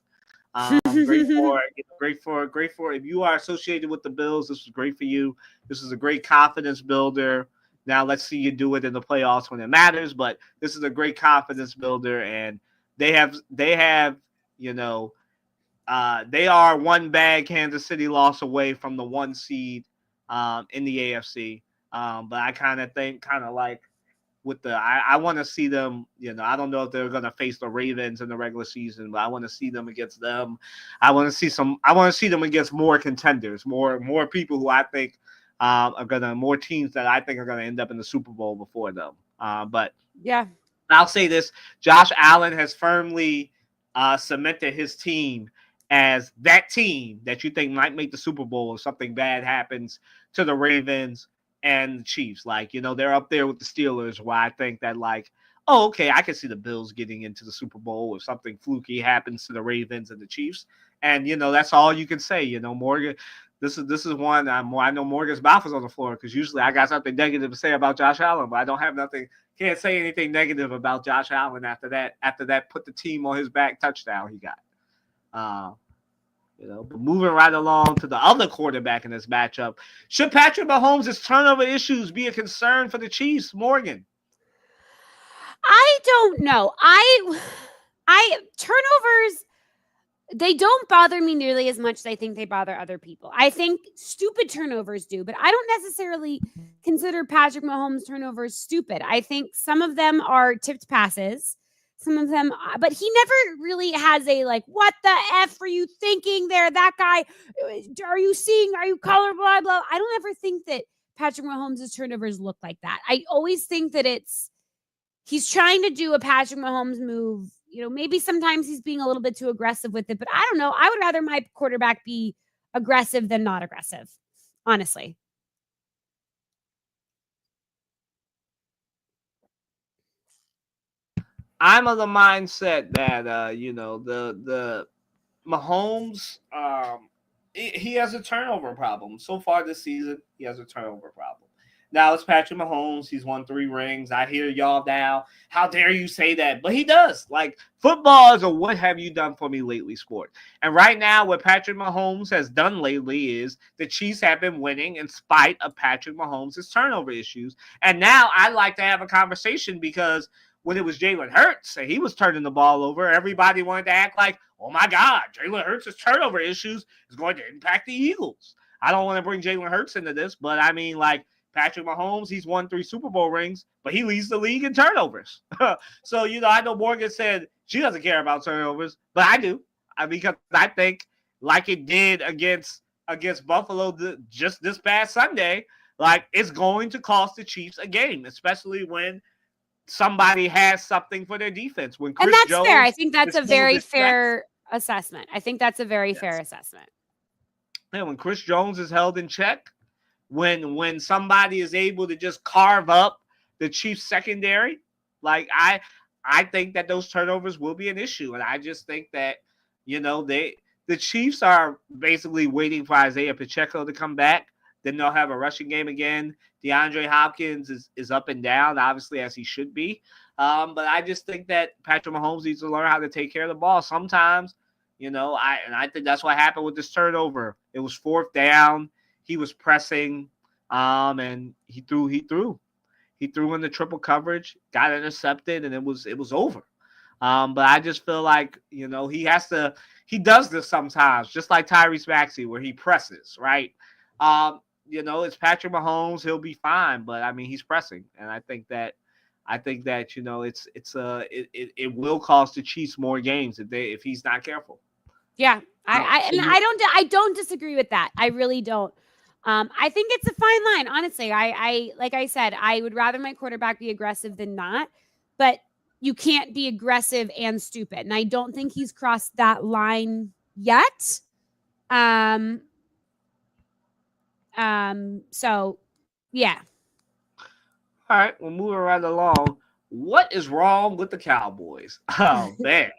Great for if you are associated with the Bills. This was great for you. This is a great confidence builder. Now let's see you do it in the playoffs when it matters. But this is a great confidence builder, and they have you know they are one bad Kansas City loss away from the one seed in the AFC. But I kind of think, kind of like with I want to see them. I don't know if they're going to face the Ravens in the regular season, but I want to see them against them. I want to see them against more contenders, more people who I think more teams that I think are going to end up in the Super Bowl before them. But Yeah. I'll say this: Josh Allen has firmly cemented his team as that team that you think might make the Super Bowl if something bad happens to the Ravens and the Chiefs. Like, they're up there with the Steelers, where I think that, like, oh, okay, I can see the Bills getting into the Super Bowl if something fluky happens to the Ravens and the Chiefs. And that's all you can say. Morgan. This is one I know Morgan's mouth is on the floor, because usually I got something negative to say about Josh Allen, but I don't have nothing. Can't say anything negative about Josh Allen after that. After that, put the team on his back touchdown he got. Uh, but moving right along to the other quarterback in this matchup, should Patrick Mahomes' turnover issues be a concern for the Chiefs, Morgan? I don't know. I turnovers, they don't bother me nearly as much as I think they bother other people. I think stupid turnovers do, but I don't necessarily consider Patrick Mahomes turnovers stupid. I think some of them are tipped passes. Some of them, but he never really has a like, what the F are you thinking there? That guy, are you seeing? Are you color? Blah, blah. I don't ever think that Patrick Mahomes' turnovers look like that. I always think that he's trying to do a Patrick Mahomes move. Maybe sometimes he's being a little bit too aggressive with it, but I don't know. I would rather my quarterback be aggressive than not aggressive, honestly. I'm of the mindset that the Mahomes, he has a turnover problem. So far this season, he has a turnover problem. Now it's Patrick Mahomes. He's won 3 rings. I hear y'all now. How dare you say that? But he does. Like, football is a what have you done for me lately sport. And right now, what Patrick Mahomes has done lately is the Chiefs have been winning in spite of Patrick Mahomes' turnover issues. And now I'd like to have a conversation, because when it was Jalen Hurts and he was turning the ball over, everybody wanted to act like, oh my God, Jalen Hurts' turnover issues is going to impact the Eagles. I don't want to bring Jalen Hurts into this, but I mean, like, Patrick Mahomes, he's won 3 Super Bowl rings, but he leads the league in turnovers. So, I know Morgan said she doesn't care about turnovers, but I do. Because I think, like it did against Buffalo just this past Sunday, like, it's going to cost the Chiefs a game, especially when somebody has something for their defense. When And Chris that's fair. I Jones think that's is a full of very distractions. fair assessment. I think that's a very fair Yes. assessment. Yeah, when Chris Jones is held in check, when somebody is able to just carve up the Chiefs secondary, like I think that those turnovers will be an issue. And I just think that, the Chiefs are basically waiting for Isaiah Pacheco to come back. Then they'll have a rushing game again. DeAndre Hopkins is up and down, obviously, as he should be. But I just think that Patrick Mahomes needs to learn how to take care of the ball. Sometimes, I think that's what happened with this turnover. It was 4th down. He was pressing, and he threw in the triple coverage, got intercepted, and it was over. But I just feel like, he does this sometimes, just like Tyrese Maxey, where he presses, right? It's Patrick Mahomes, he'll be fine, but I mean, he's pressing, and I think that it will cost the Chiefs more games if he's not careful. Yeah, And I don't disagree with that. I really don't. I think it's a fine line, honestly. I like I said, I would rather my quarterback be aggressive than not, but you can't be aggressive and stupid. And I don't think he's crossed that line yet. So yeah. All right, we're moving right along. What is wrong with the Cowboys? Oh man.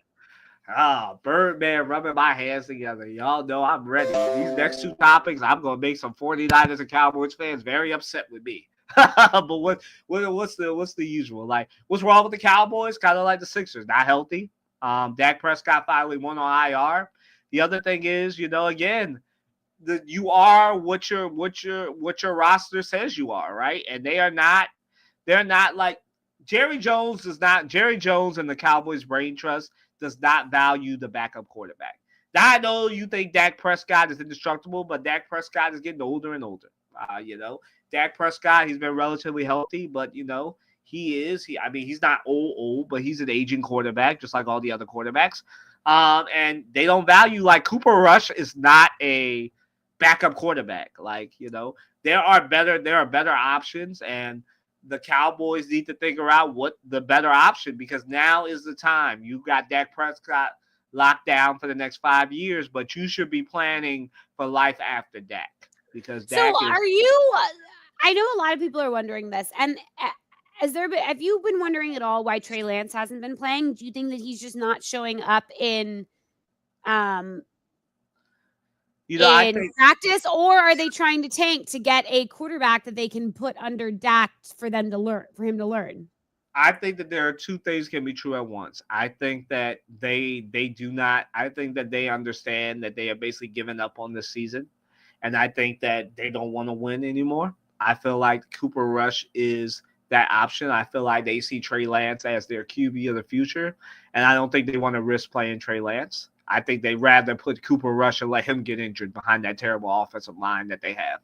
Birdman rubbing my hands together. Y'all know I'm ready. These next two topics, I'm gonna make some 49ers and Cowboys fans very upset with me. But what's the usual? Like, what's wrong with the Cowboys? Kind of like the Sixers, not healthy. Dak Prescott finally went on IR. The other thing is, again, you are what your roster says you are, right? And they're not like Jerry Jones and the Cowboys brain trust does not value the backup quarterback. Now I know you think Dak Prescott is indestructible, but Dak Prescott is getting older and older. Dak Prescott, he's been relatively healthy, but he's not old, but he's an aging quarterback, just like all the other quarterbacks. And they don't value, like, Cooper Rush is not a backup quarterback. Like, there are better options, and the Cowboys need to figure out what the better option, because now is the time. You've got Dak Prescott locked down for the next 5 years, but you should be planning for life after Dak, because Dak so are you? I know a lot of people are wondering this, and have you been wondering at all why Trey Lance hasn't been playing? Do you think that he's just not showing up in I think practice, or are they trying to tank to get a quarterback that they can put under Dak for him to learn? I think that there are two things can be true at once. I think that they do not. I think that they understand that they have basically given up on this season, and I think that they don't want to win anymore. I feel like Cooper Rush is that option. I feel like they see Trey Lance as their QB of the future, and I don't think they want to risk playing Trey Lance. I think they'd rather put Cooper Rush and let him get injured behind that terrible offensive line that they have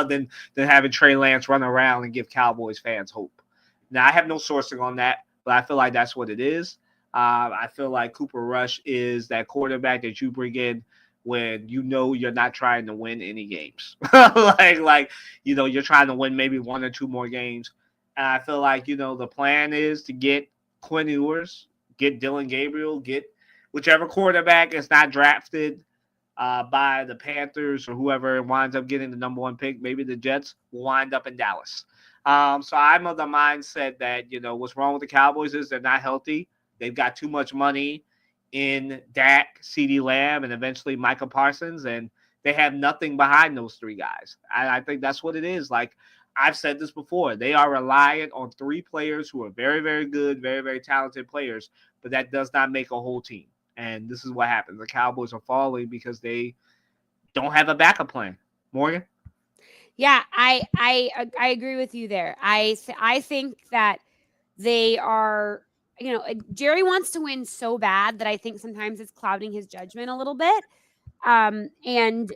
than having Trey Lance run around and give Cowboys fans hope. Now, I have no sourcing on that, but I feel like that's what it is. I feel like Cooper Rush is that quarterback that you bring in when you're not trying to win any games. You're trying to win maybe one or two more games. And I feel like, the plan is to get Quinn Ewers, get Dylan Gabriel, get whichever quarterback is not drafted by the Panthers or whoever winds up getting the number one pick. Maybe the Jets will wind up in Dallas. So I'm of the mindset that, what's wrong with the Cowboys is they're not healthy. They've got too much money in Dak, CeeDee Lamb, and eventually Micah Parsons, and they have nothing behind those three guys. I think that's what it is. Like, I've said this before, they are reliant on three players who are very, very good, very, very talented players, but that does not make a whole team. And this is what happens. The Cowboys are falling because they don't have a backup plan. Morgan? Yeah, I agree with you there. I think that they are, Jerry wants to win so bad that I think sometimes it's clouding his judgment a little bit. And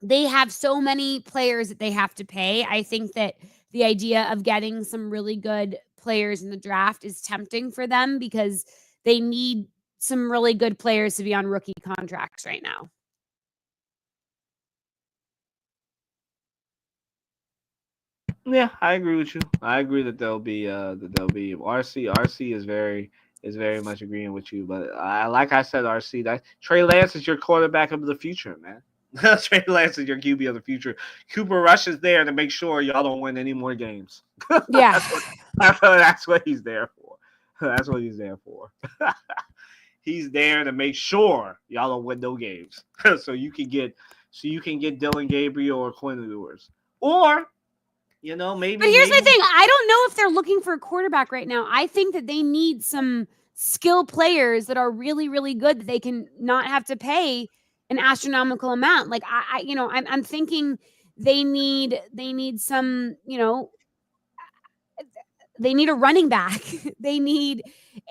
they have so many players that they have to pay. I think that the idea of getting some really good players in the draft is tempting for them because they need some really good players to be on rookie contracts right now. Yeah, I agree with you. I agree that there'll be RC is very much agreeing with you. But like I said, RC, that Trey Lance is your quarterback of the future, man. Trey Lance is your QB of the future. Cooper Rush is there to make sure y'all don't win any more games. Yeah, that's what he's there for. That's what he's there for. He's there to make sure y'all don't win no games, so you can get Dylan Gabriel or Quinn Ewers, or maybe. But here's my thing: I don't know if they're looking for a quarterback right now. I think that they need some skill players that are really, really good that they can not have to pay an astronomical amount. Like I'm thinking they need some, they need a running back. They need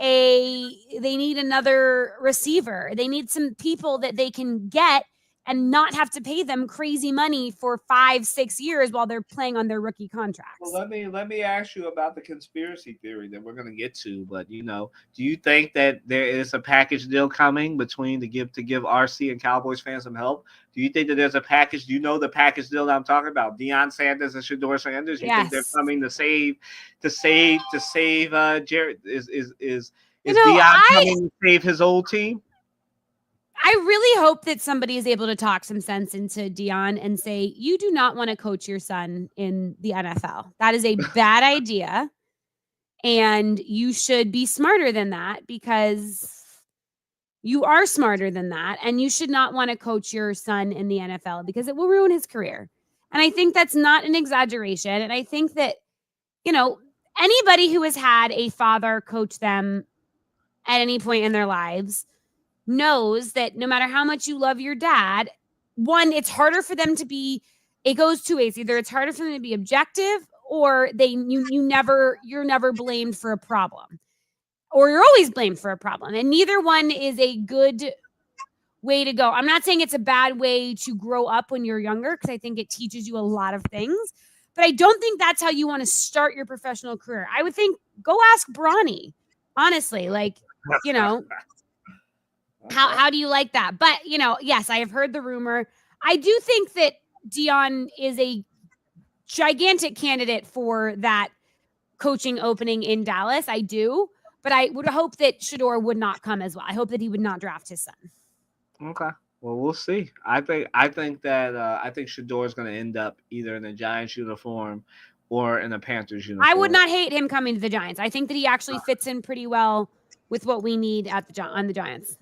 another receiver. They need some people that they can get and not have to pay them crazy money for 5-6 years while they're playing on their rookie contracts. Well, let me ask you about the conspiracy theory that we're going to get to. But do you think that there is a package deal coming between to give RC and Cowboys fans some help? Do you think that there's a package? Do you know the package deal that I'm talking about? Deion Sanders and Shedeur Sanders. You think they're coming to save Jared? Is Deion coming to save his old team? I really hope that somebody is able to talk some sense into Deion and say, you do not want to coach your son in the NFL. That is a bad idea. And you should be smarter than that, because you are smarter than that. And you should not want to coach your son in the NFL because it will ruin his career. And I think that's not an exaggeration. And I think that, anybody who has had a father coach them at any point in their lives knows that no matter how much you love your dad, one, it's harder for them to be, it goes two ways. Either it's harder for them to be objective, or you're never blamed for a problem, or you're always blamed for a problem. And neither one is a good way to go. I'm not saying it's a bad way to grow up when you're younger, because I think it teaches you a lot of things, but I don't think that's how you want to start your professional career. I would think go ask Bronny, honestly, How do you like that? But, yes, I have heard the rumor. I do think that Deion is a gigantic candidate for that coaching opening in Dallas. I do. But I would hope that Shedeur would not come as well. I hope that he would not draft his son. Okay. Well, we'll see. I think Shedeur is going to end up either in a Giants uniform or in a Panthers uniform. I would not hate him coming to the Giants. I think that he actually fits in pretty well with what we need on the Giants.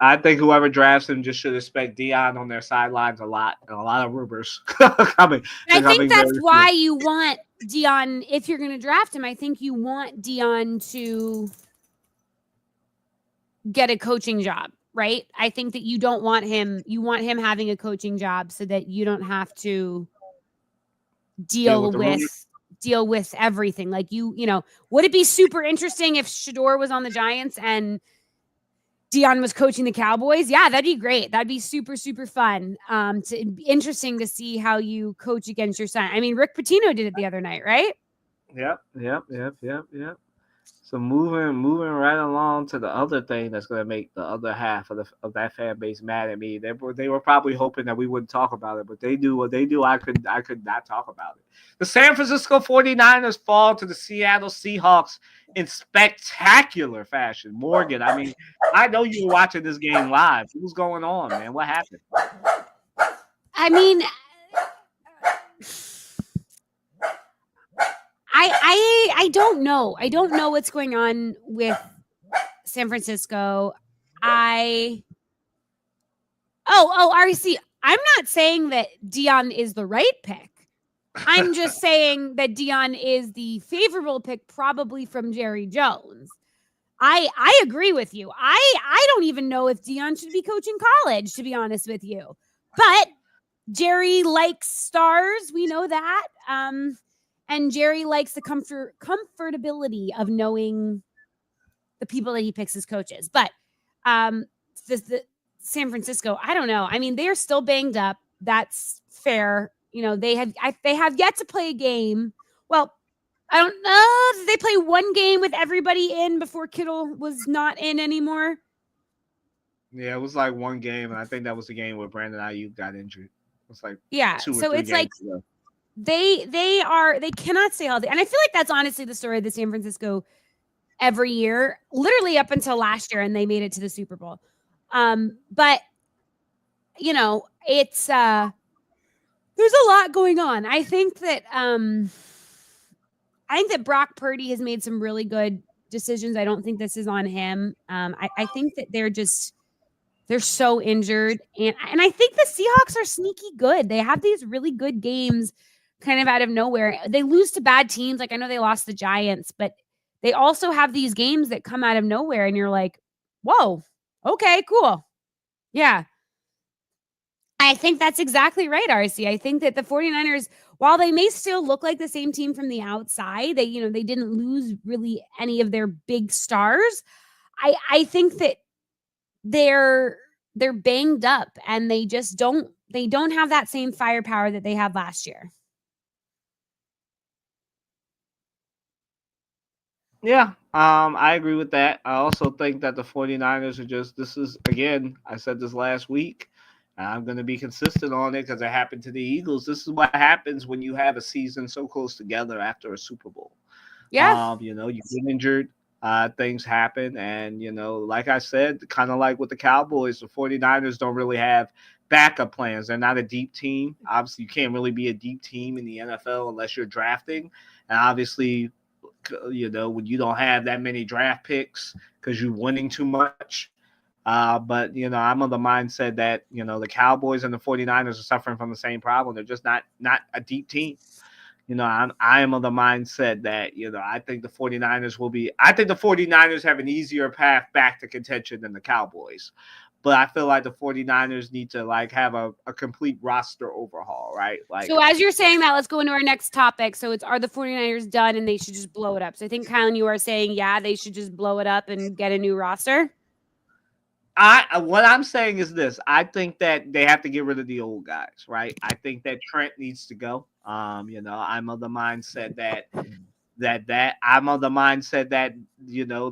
I think whoever drafts him just should expect Deion on their sidelines a lot, and a lot of rumors coming. I think that's why you want Deion, if you're going to draft him, I think you want Deion to get a coaching job, right? I think that you want him having a coaching job so that you don't have to deal with everything. Like would it be super interesting if Shedeur was on the Giants and Deion was coaching the Cowboys? Yeah, that'd be great. That'd be super, super fun. Interesting to see how you coach against your son. I mean, Rick Pitino did it the other night, right? Yep. So moving right along to the other thing that's going to make the other half of that fan base mad at me. They were probably hoping that we wouldn't talk about it, but they do what they do. I could not talk about it. The San Francisco 49ers fall to the Seattle Seahawks in spectacular fashion. Morgan, I mean, I know you were watching this game live. What was going on, man? What happened? I mean, I don't know. I don't know what's going on with San Francisco. RC, I'm not saying that Deion is the right pick. I'm just saying that Deion is the favorable pick, probably from Jerry Jones. I agree with you. I don't even know if Deion should be coaching college, to be honest with you. But Jerry likes stars. We know that. And Jerry likes the comfortability of knowing the people that he picks as coaches. But the San Francisco, I don't know. I mean, they're still banged up. That's fair. They have yet to play a game. Well, I don't know. Did they play one game with everybody in before Kittle was not in anymore? Yeah, it was like one game, and I think that was the game where Brandon Ayuk got injured. It's like 2 or 3 so it's games like ago. They cannot stay healthy. And I feel like that's honestly the story of the San Francisco every year, literally up until last year, and they made it to the Super Bowl. But it's there's a lot going on. I think that Brock Purdy has made some really good decisions. I don't think this is on him. I think that they're so injured. And I think the Seahawks are sneaky good. They have these really good games kind of out of nowhere. They lose to bad teams. Like, I know they lost the Giants, but they also have these games that come out of nowhere and you're like, whoa, okay, cool. Yeah. I think that's exactly right, RC. I think that the 49ers, while they may still look like the same team from the outside, they didn't lose really any of their big stars. I think that they're they're banged up and they just don't have that same firepower that they had last year. Yeah, I agree with that. I also think that the 49ers are just, this is, again, I said this last week. I'm going to be consistent on it because it happened to the Eagles. This is what happens when you have a season so close together after a Super Bowl. Yeah. You get injured, things happen. And, like I said, kind of like with the Cowboys, the 49ers don't really have backup plans. They're not a deep team. Obviously, you can't really be a deep team in the NFL unless you're drafting. And obviously, when you don't have that many draft picks because you're winning too much. But, I'm of the mindset that, the Cowboys and the 49ers are suffering from the same problem. They're just not a deep team. I am of the mindset that, I think the 49ers I think the 49ers have an easier path back to contention than the Cowboys. But I feel like the 49ers need to have a complete roster overhaul, right? So as you're saying that, let's go into our next topic. So are the 49ers done and they should just blow it up? So I think, Kylan, you are saying, yeah, they should just blow it up and get a new roster. What I'm saying is this. I think that they have to get rid of the old guys, right? I think that Trent needs to go. I'm of the mindset that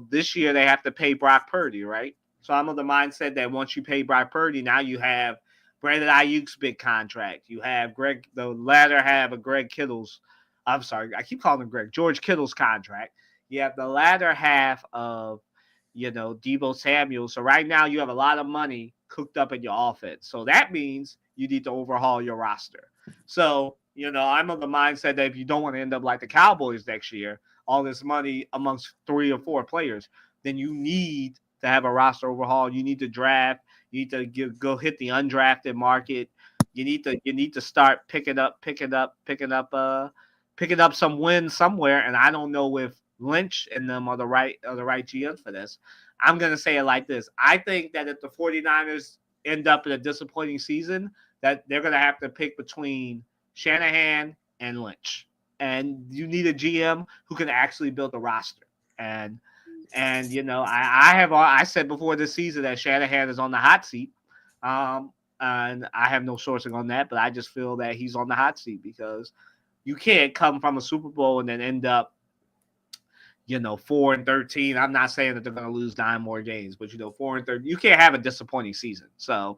this year they have to pay Brock Purdy, right? So I'm of the mindset that once you pay Brock Purdy, now you have Brandon Ayuk's big contract. You have the latter half of Greg Kittle's. I'm sorry, I keep calling him George Kittle's contract. You have the latter half of Deebo Samuel. So right now you have a lot of money cooked up in your offense. So that means you need to overhaul your roster. So, I'm of the mindset that if you don't want to end up like the Cowboys next year, all this money amongst 3 or 4 players, then you need to have a roster overhaul. You need to draft. You need to go hit the undrafted market. You need to start picking up some wins somewhere. And I don't know if Lynch and them are the right GMs for this. I'm going to say it like this. I think that if the 49ers end up in a disappointing season, that they're going to have to pick between Shanahan and Lynch. And you need a GM who can actually build a roster. And I said before this season that Shanahan is on the hot seat. And I have no sourcing on that, but I just feel that he's on the hot seat because you can't come from a Super Bowl and then end up 4-13. I'm not saying that they're going to lose 9 more games, but 4-13. You can't have a disappointing season. So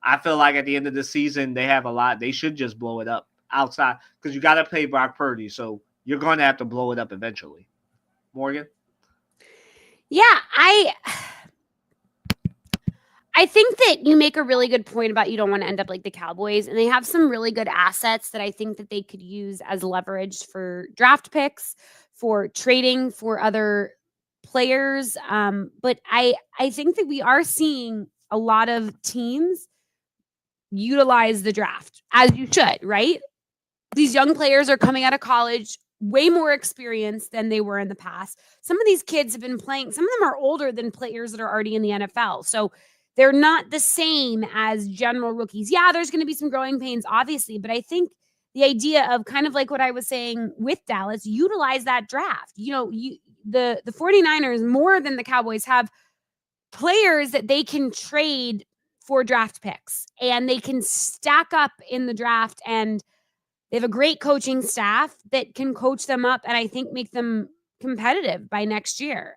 I feel like at the end of the season, they have a lot. They should just blow it up outside because you got to pay Brock Purdy. So you're going to have to blow it up eventually. Morgan? Yeah, I think that you make a really good point about you don't want to end up like the Cowboys, and they have some really good assets that I think that they could use as leverage for draft picks, for trading for other players. But I think that we are seeing a lot of teams utilize the draft as you should, right? These young players are coming out of college way more experienced than they were in the past. Some of these kids have been playing, some of them are older than players that are already in the NFL. So they're not the same as general rookies. Yeah, there's going to be some growing pains, obviously, but I think the idea of kind of like what I was saying with Dallas, utilize that draft. The 49ers, more than the Cowboys, have players that they can trade for draft picks and they can stack up in the draft, and they have a great coaching staff that can coach them up and I think make them competitive by next year.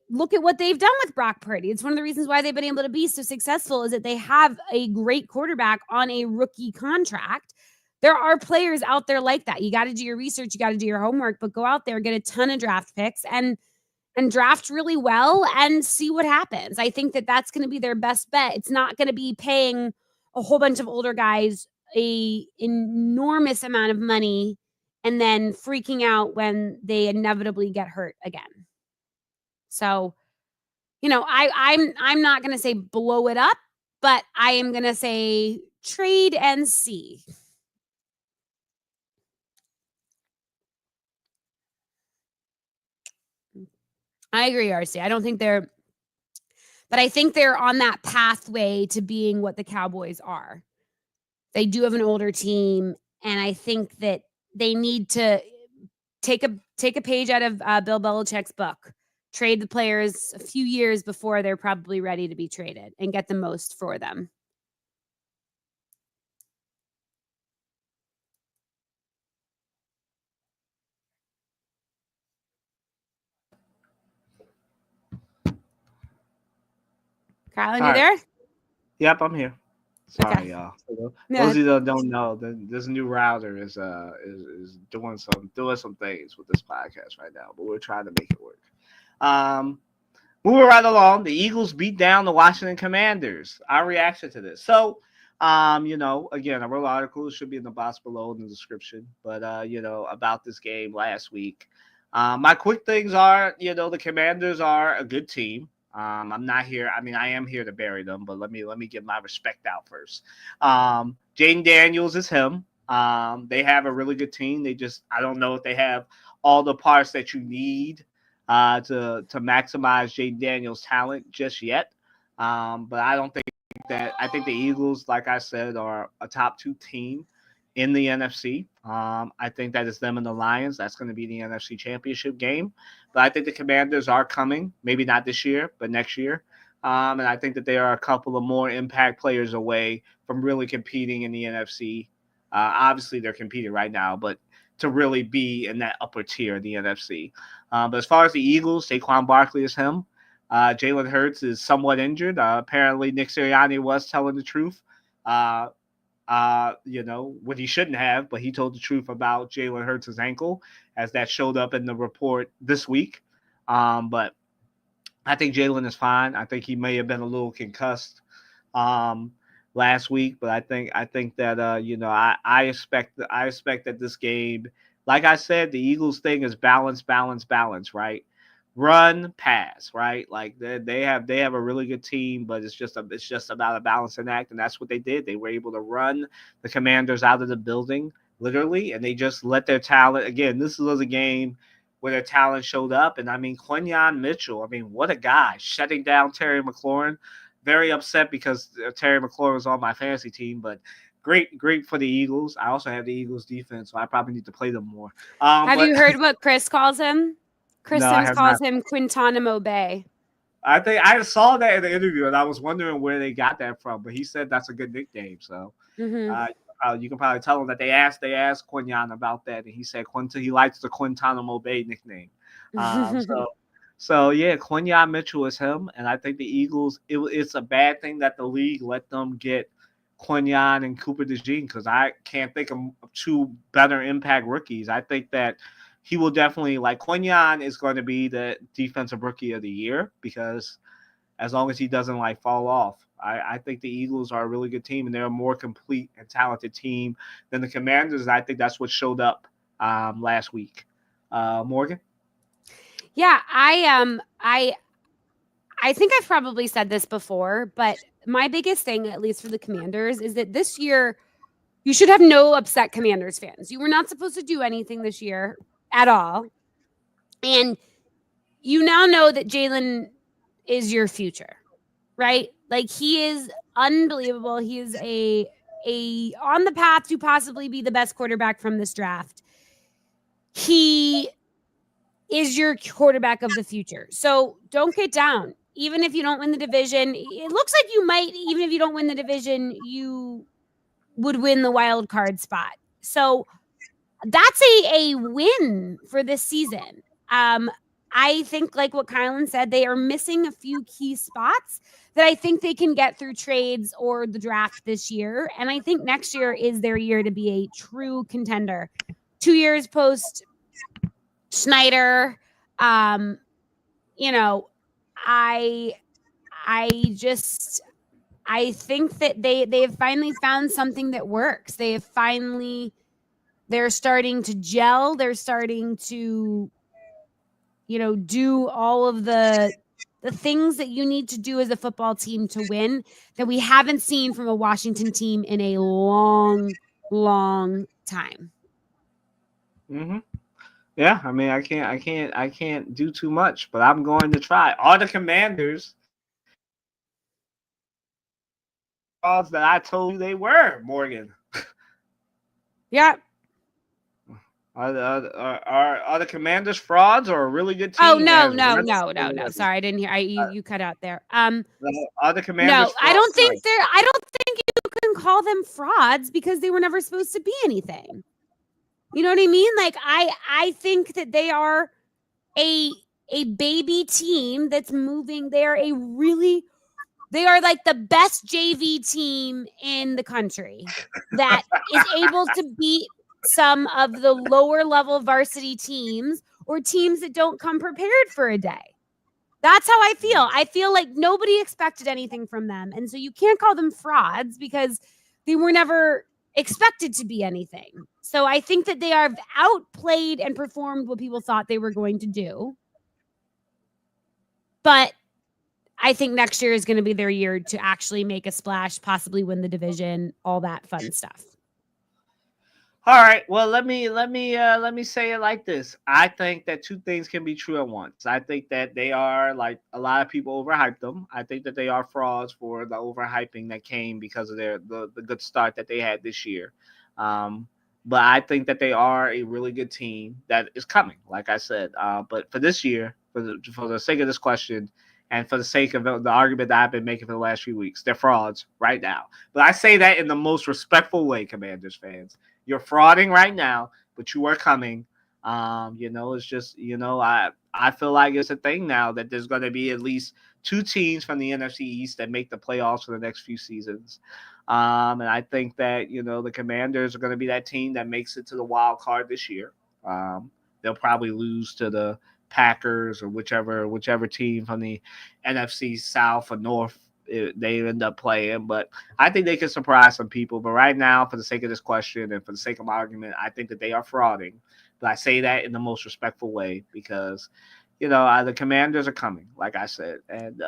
Look at what they've done with Brock Purdy. It's one of the reasons why they've been able to be so successful is that they have a great quarterback on a rookie contract. There are players out there like that. You got to do your research, you got to do your homework, but go out there, get a ton of draft picks and draft really well and see what happens. I think that that's going to be their best bet. It's not going to be paying a whole bunch of older guys a enormous amount of money and then freaking out when they inevitably get hurt again. So, I'm not going to say blow it up, but I am going to say trade and see. I agree, RC. I don't think but I think they're on that pathway to being what the Cowboys are. They do have an older team, and I think that they need to take a page out of Bill Belichick's book. trade the players a few years before they're probably ready to be traded and get the most for them. Kylan, you there? Yep, I'm here. Sorry, Okay. y'all. For Yeah. those of you that don't know, this new router is doing some things with this podcast right now, but we're trying to make it work. Um, Moving right along, the Eagles beat down the Washington Commanders. Our reaction to this. So, again, I wrote an article. It should be in the box below in the description. But about this game last week. My quick things are, the Commanders are a good team. I'm not here. I mean, I am here to bury them, but let me get my respect out first. Jaden Daniels is him. They have a really good team. I don't know if they have all the parts that you need to maximize Jaden Daniels' talent just yet. But I don't think that. I think the Eagles, like I said, are a top 2 team in the NFC. I think that it's them and the Lions. That's going to be the NFC Championship game. But I think the Commanders are coming. Maybe not this year, but next year. And I think that they are a couple of more impact players away from really competing in the NFC. Obviously, they're competing right now, but to really be in that upper tier of the NFC. But as far as the Eagles, Saquon Barkley is him. Jalen Hurts is somewhat injured. Apparently, Nick Sirianni was telling the truth. What he shouldn't have, but he told the truth about Jalen Hurts' ankle, as that showed up in the report this week. But I think Jalen is fine. I think he may have been a little concussed last week, but I think that I expect that this game, like I said, the Eagles thing is balance, balance, balance, right? Run, pass, right? Like they have a really good team, but it's just about a balancing act, and that's what they did. They were able to run the Commanders out of the building, literally, and they just let their talent. Again, this was a game where their talent showed up, and I mean Quinyon Mitchell. I mean, what a guy, shutting down Terry McLaurin. Very upset because Terry McLaurin was on my fantasy team, but great for the Eagles. I also have the Eagles defense, so I probably need to play them more. Have But you heard what Chris calls him? Chris no, I Sims have calls not. him Quintanamo Bay. I think I saw that in the interview, and I was wondering where they got that from. But he said that's a good nickname, so Mm-hmm. you can probably tell him that they asked Quinyon about that, and he said he likes the Quintanamo Bay nickname. So yeah, Quinyon Mitchell is him, and I think the Eagles. It's a bad thing that the league let them get Quinyon and Cooper DeJean, because I can't think of 2 better impact rookies. I think that he will definitely, like, Quinyon is going to be the defensive rookie of the year, because as long as he doesn't like fall off. I think the Eagles are a really good team, and they're a more complete and talented team than the Commanders. And I think that's what showed up last week. Morgan? Yeah, I think I've probably said this before, but my biggest thing, at least for the Commanders, is that this year you should have no upset Commanders fans. You were not supposed to do anything this year at all. And you now know that Jalen is your future, right? Like, he is unbelievable. He is a on the path to possibly be the best quarterback from this draft. He is your quarterback of the future. So don't get down. Even if you don't win the division, it looks like you might, even if you don't win the division, you would win the wild card spot. So that's a win for this season. I think, like what Kylan said, they are missing a few key spots that I think they can get through trades or the draft this year. And I think next year is their year to be a true contender. 2 years post Snyder, um, you know, I just I think that they've finally found something that works. They're starting to gel. They're starting to, do all of the things that you need to do as a football team to win that we haven't seen from a Washington team in a long, long time. Mm-hmm. Yeah, I mean, I can't do too much, but I'm going to try. Are the Commanders odds that I told you they were, Morgan? Yeah. Are the Commanders frauds or a really good Oh team that no, has no, run no, no, no. already? Sorry, I didn't hear. Uh, You cut out there. are the Commanders No, I frauds? don't think they're. I don't think you can call them frauds because they were never supposed to be anything. You know what I mean? Like I think that they are a a baby team that's moving. They are like the best JV team in the country that is able to beat some of the lower level varsity teams or teams that don't come prepared for a day. That's how I feel. I feel like nobody expected anything from them. And so you can't call them frauds because they were never expected to be anything. So I think that they have outplayed and performed what people thought they were going to do. But I think next year is going to be their year to actually make a splash, possibly win the division, all that fun stuff. All right. Well, let me say it like this. I think that two things can be true at once. I think that they are like a lot of people overhyped them. I think that they are frauds for the overhyping that came because of the good start that they had this year. Um, but I think that they are a really good team that is coming. Like I said, but for this year, for the sake of this question, and for the sake of the argument that I've been making for the last few weeks, they're frauds right now. But I say that in the most respectful way, Commanders fans. You're frauding right now, but you are coming. It's just I feel like it's a thing now that there's going to be at least two teams from the NFC East that make the playoffs for the next few seasons. And I think that the Commanders are going to be that team that makes it to the wild card this year. They'll probably lose to the Packers or whichever team from the NFC South or North they end up playing. But I think they can surprise some people. But right now, for the sake of this question and for the sake of my argument, I think that they are frauding. But I say that in the most respectful way because, the Commanders are coming, like I said, and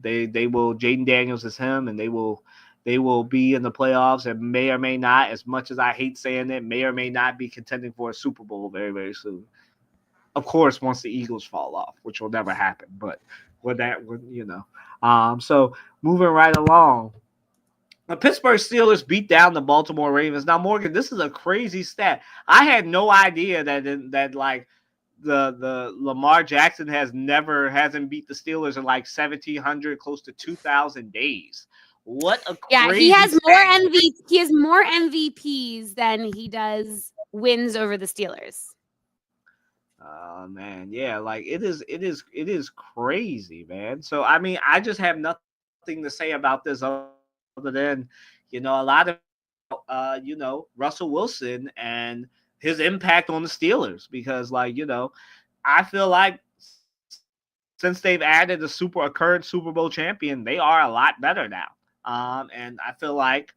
they will. Jaden Daniels is him, and they will be in the playoffs and may or may not, as much as I hate saying it, may or may not be contending for a Super Bowl very, very soon. Of course, once the Eagles fall off, which will never happen, but with that, so moving right along, the Pittsburgh Steelers beat down the Baltimore Ravens. Now, Morgan, this is a crazy stat. I had no idea that like the Lamar Jackson hasn't beat the Steelers in like 1,700, close to 2,000 days. What a Yeah, crazy stat! He has more MVPs than he does wins over the Steelers. Oh man, yeah, like it is crazy, man. So I mean, I just have nothing to say about this other than, a lot of Russell Wilson and his impact on the Steelers because I feel like since they've added a current Super Bowl champion, they are a lot better now. And I feel like,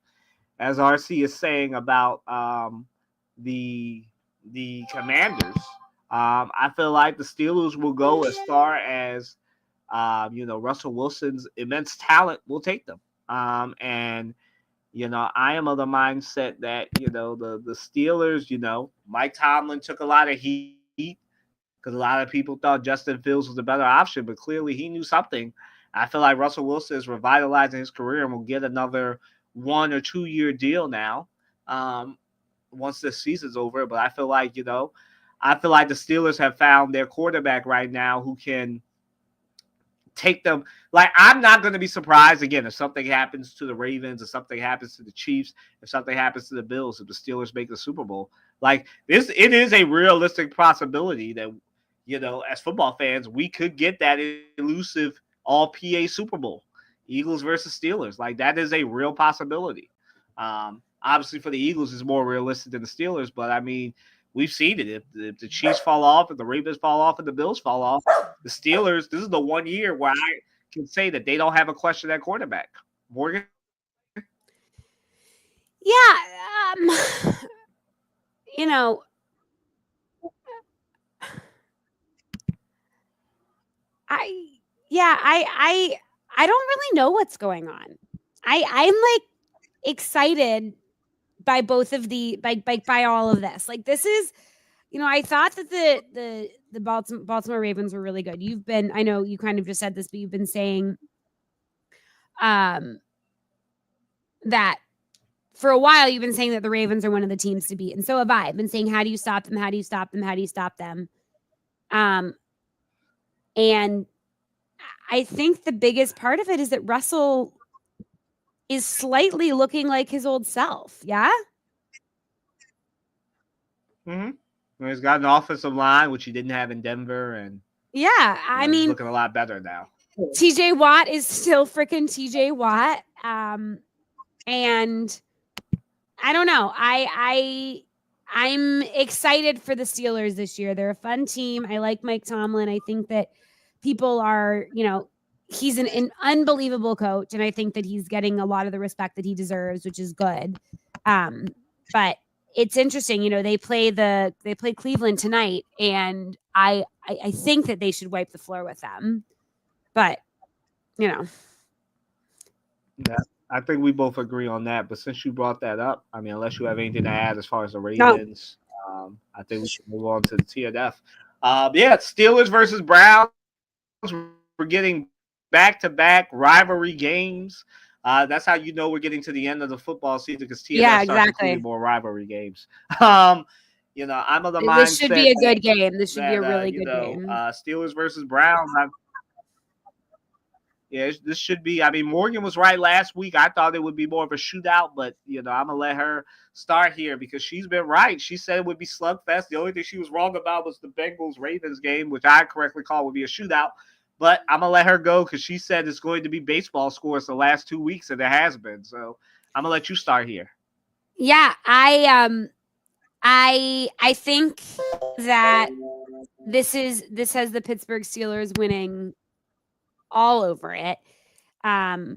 as RC is saying about the Commanders, I feel like the Steelers will go as far as Russell Wilson's immense talent will take them. And I am of the mindset that the Steelers, Mike Tomlin took a lot of heat because a lot of people thought Justin Fields was a better option, but clearly he knew something. I feel like Russell Wilson is revitalizing his career and will get another 1 or 2 year deal now. Um, Once this season's over, but I feel like the Steelers have found their quarterback right now who can take them. Like, I'm not going to be surprised again if something happens to the Ravens, if something happens to the Chiefs, if something happens to the Bills, if the Steelers make the Super Bowl. Like, it is a realistic possibility that as football fans, we could get that elusive all PA Super Bowl, Eagles versus Steelers. Like, that is a real possibility. Obviously, for the Eagles, it's more realistic than the Steelers, but I mean, we've seen it. If the Chiefs fall off, if the Ravens fall off, and the Bills fall off, the Steelers, this is the one year where I can say that they don't have a question at quarterback. Morgan? Yeah, you know, I I don't really know what's going on. I'm like excited by both of by all of this. Like, this is, I thought that the Baltimore Ravens were really good. I know you kind of just said this, but you've been saying that for a while you've been saying that the Ravens are one of the teams to beat, and so have I. I've been saying, how do you stop them? How do you stop them? How do you stop them? And I think the biggest part of it is that Russell is slightly looking like his old self. Yeah. He's got an offensive line, which he didn't have in Denver, and yeah, I he's mean, looking a lot better now. TJ Watt is still freaking TJ Watt. And I don't know. I'm excited for the Steelers this year. They're a fun team. I like Mike Tomlin. I think that people are, he's an unbelievable coach, and I think that he's getting a lot of the respect that he deserves, which is good. But it's interesting, they play Cleveland tonight, and I think that they should wipe the floor with them. But Yeah, I think we both agree on that. But since you brought that up, I mean, unless you have anything to add as far as the Ravens, I think we should move on to the TNF. Yeah, Steelers versus Browns. We're getting back-to-back rivalry games. That's how you know we're getting to the end of the football season, because TNF starts including more rivalry games. I'm of the mindset this should be a good game. This should be a really good game. Steelers versus Browns. Yeah, this should be. I mean, Morgan was right last week. I thought it would be more of a shootout, but I'm gonna let her start here because she's been right. She said it would be slugfest. The only thing she was wrong about was the Bengals-Ravens game, which I correctly called would be a shootout. But I'm gonna let her go because she said it's going to be baseball scores the last 2 weeks, and it has been. So I'm gonna let you start here. Yeah, I think that this has the Pittsburgh Steelers winning all over it. The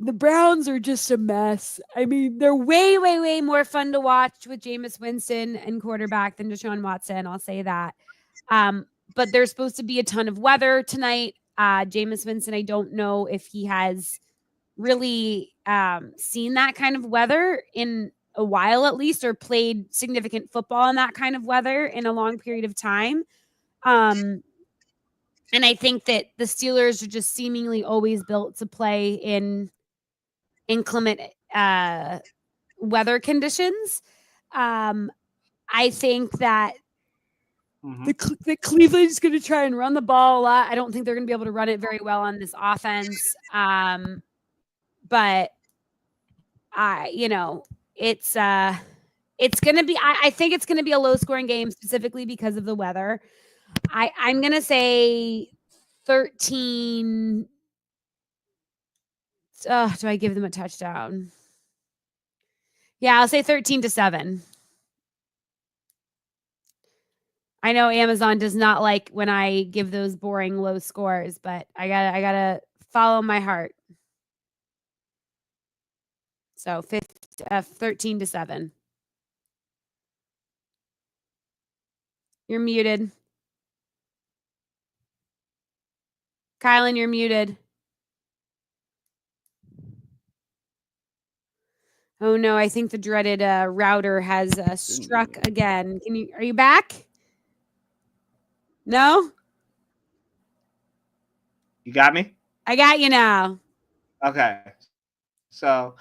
Browns are just a mess. I mean, they're way, way, way more fun to watch with Jameis Winston and quarterback than Deshaun Watson. I'll say that. But there's supposed to be a ton of weather tonight. Jameis Winston, I don't know if he has really seen that kind of weather in a while, at least, or played significant football in that kind of weather in a long period of time. And I think that the Steelers are just seemingly always built to play in inclement weather conditions. I think that the Cleveland's going to try and run the ball a lot. I don't think they're going to be able to run it very well on this offense. But it's going to be. I think it's going to be a low scoring game specifically because of the weather. I'm going to say 13. Do I give them a touchdown? Yeah, I'll say 13-7. I know Amazon does not like when I give those boring low scores, but I gotta follow my heart. So 13-7. You're muted. Kylan, you're muted. Oh no, I think the dreaded router has struck again. Are you back? No? You got me? I got you now. Okay. So,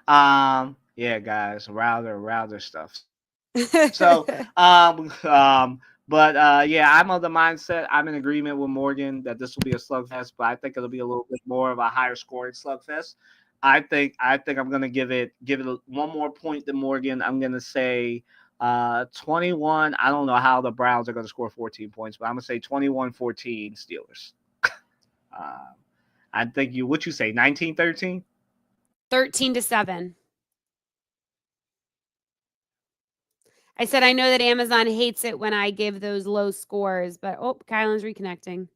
yeah, guys, router stuff. So, but yeah, I'm of the mindset. I'm in agreement with Morgan that this will be a slugfest, but I think it'll be a little bit more of a higher scoring slugfest. I think I'm gonna give it one more point than Morgan. I'm gonna say 21. I don't know how the Browns are gonna score 14 points, but I'm gonna say 21-14 Steelers. I think what you say, 19-13? 13-7. I said I know that Amazon hates it when I give those low scores, but Kylan's reconnecting.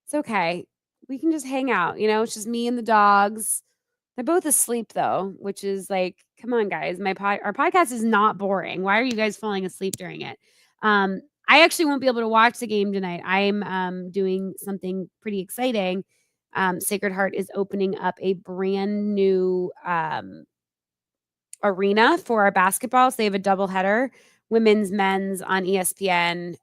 It's okay. We can just hang out, it's just me and the dogs. They're both asleep though, which is like, come on, guys. Our podcast is not boring. Why are you guys falling asleep during it? I actually won't be able to watch the game tonight. I'm doing something pretty exciting. Sacred Heart is opening up a brand new arena for our basketball. So they have a doubleheader, women's, men's on ESPN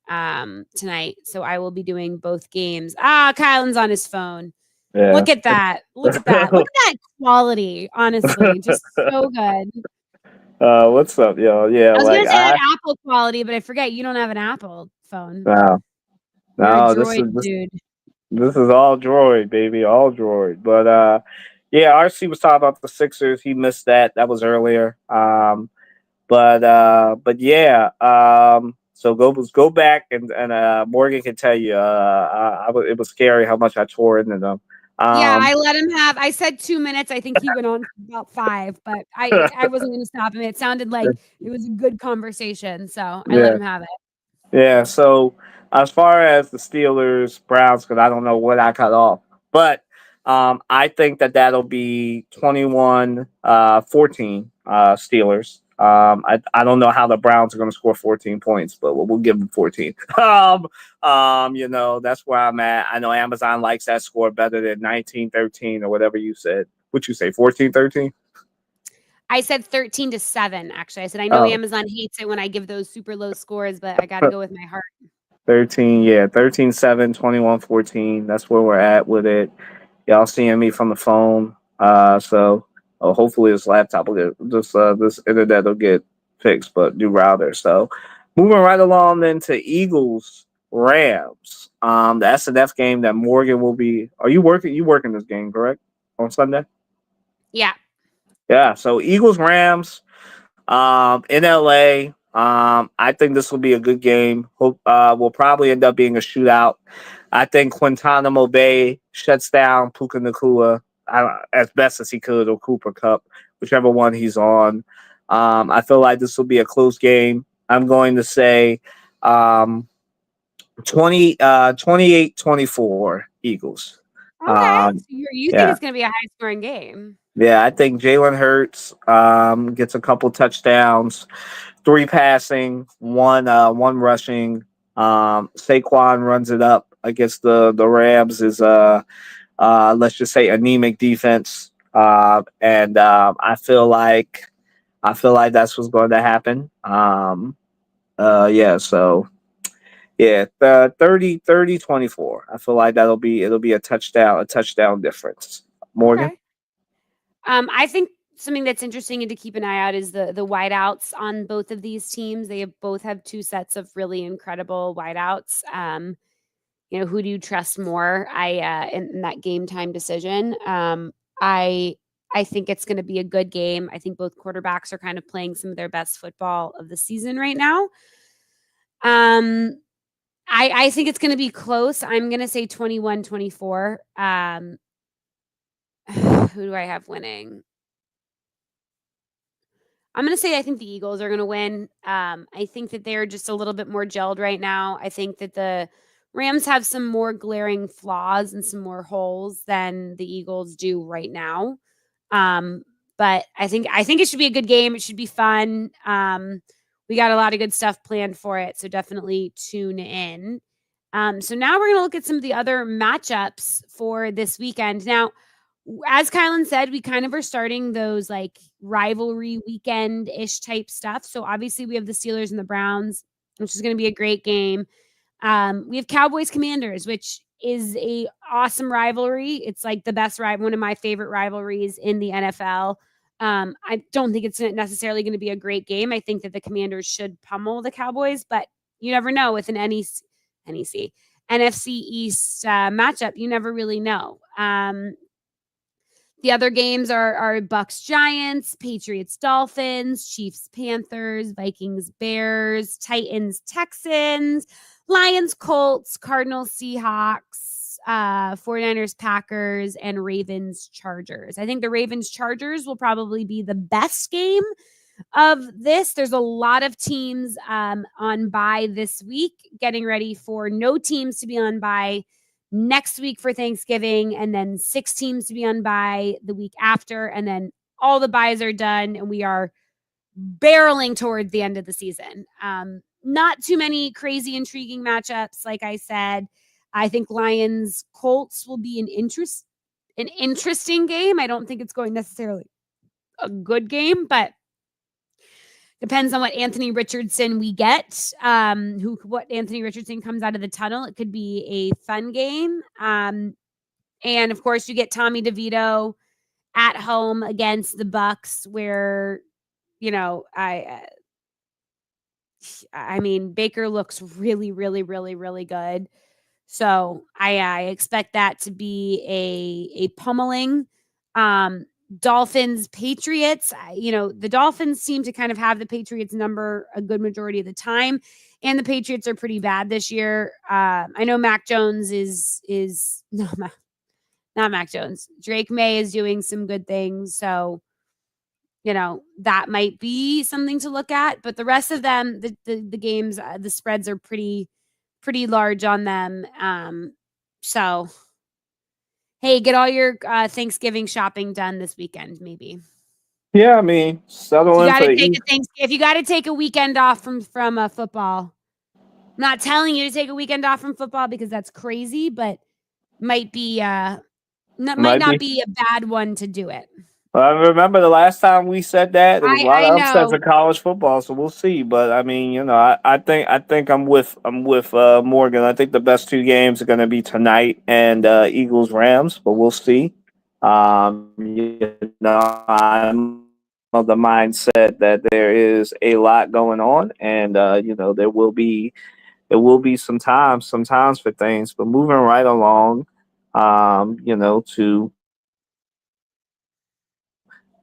tonight. So I will be doing both games. Kylan's on his phone. Yeah. Look at that. Look at that. Look at that quality, honestly. Just so good. What's up, yo? Yeah, I was like gonna say like Apple quality, but I forget you don't have an Apple phone. no, You're a no, Droid dude. this is all Droid, baby, all Droid. But yeah, RC was talking about the Sixers. He missed that. That was earlier. But yeah. So go back and Morgan can tell you. It was scary how much I tore into them. Yeah, Um, I let him have. I said 2 minutes. I think he went on for about 5, but I wasn't going to stop him. It sounded like it was a good conversation, so I let yeah. him have it. Yeah, so as far as the Steelers Browns, because I don't know what I cut off, but I think that that'll be 21 14 Steelers. I don't know how the Browns are going to score 14 points, but we'll give them 14. That's where I'm at. I know Amazon likes that score better than 19-13 or whatever you said. What you say, 14-13? I said 13-7. Actually, I said I know Oh, Amazon hates it when I give those super low scores, but I got to go with my heart. 13, yeah, 13-7, 21-14. That's where we're at with it. Y'all seeing me from the phone. So hopefully this laptop will get this internet will get fixed, but new router. So moving right along then to Eagles Rams. The SNF game that Morgan will be. Are you working? You working this game, correct? On Sunday? Yeah. Yeah. So Eagles Rams. In LA. I think this will be a good game. Hope will probably end up being a shootout. I think Guantanamo Bay shuts down Puka Nakua as best as he could, or Cooper Cup, whichever one he's on. I feel like this will be a close game. I'm going to say 28-24 Eagles. Okay. Um, So you think yeah. it's going to be a high scoring game? Yeah, I think Jalen Hurts gets a couple touchdowns, 3 passing, one rushing. Saquon runs it up against the Rams is let's just say anemic defense. And I feel like that's what's going to happen. Yeah, so yeah, the 30-24. I feel like it'll be a touchdown difference. Morgan? Okay. I think something that's interesting and to keep an eye out is the wideouts on both of these teams. They both have 2 sets of really incredible wideouts. Who do you trust more? In that game time decision. I I think it's going to be a good game. I think both quarterbacks are kind of playing some of their best football of the season right now. Um, I think it's going to be close. I'm going to say 21-24. Who do I have winning? I'm going to say I think the Eagles are going to win. I think that they're just a little bit more gelled right now. I think that the Rams have some more glaring flaws and some more holes than the Eagles do right now. But I think it should be a good game. It should be fun. We got a lot of good stuff planned for it, so definitely tune in. So now we're going to look at some of the other matchups for this weekend. Now, as Kylan said, we kind of are starting those like rivalry weekend ish type stuff. So obviously we have the Steelers and the Browns, which is going to be a great game. We have Cowboys Commanders, which is a awesome rivalry. It's like the best one of my favorite rivalries in the NFL. I don't think it's necessarily going to be a great game. I think that the Commanders should pummel the Cowboys, but you never know with an NFC East matchup. You never really know. The other games are Bucks Giants, Patriots Dolphins, Chiefs Panthers, Vikings Bears, Titans Texans, Lions Colts, Cardinals Seahawks, 49ers Packers, and Ravens Chargers. I think the Ravens Chargers will probably be the best game of this. There's a lot of teams on bye this week, getting ready for no teams to be on bye next week for Thanksgiving, and then 6 teams to be on bye the week after, and then all the byes are done, and we are barreling towards the end of the season. Not too many crazy, intriguing matchups. Like I said, I think Lions Colts will be an interesting game. I don't think it's going necessarily a good game, but depends on what Anthony Richardson we get. What Anthony Richardson comes out of the tunnel. It could be a fun game. And of course, you get Tommy DeVito at home against the Bucks, where I mean, Baker looks really, really, really, really good. So I expect that to be a pummeling. Dolphins, Patriots. The Dolphins seem to kind of have the Patriots number a good majority of the time, and the Patriots are pretty bad this year. I know Mac Jones is no, not Mac Jones. Drake May is doing some good things, so that might be something to look at. But the rest of them, the games, the spreads are pretty large on them. So hey, get all your Thanksgiving shopping done this weekend, maybe. Yeah, I mean, settle You in got for to the take if you got to take a weekend off from football. I'm not telling you to take a weekend off from football because that's crazy, but might might not be. be a bad one to do it. I remember the last time we said that there was a lot I of upsets know. in college football, so we'll see. But I mean, I think I'm with Morgan. I think the best two games are going to be tonight and Eagles Rams, but we'll see. I'm of the mindset that there is a lot going on, and there will be sometimes for things, but moving right along, to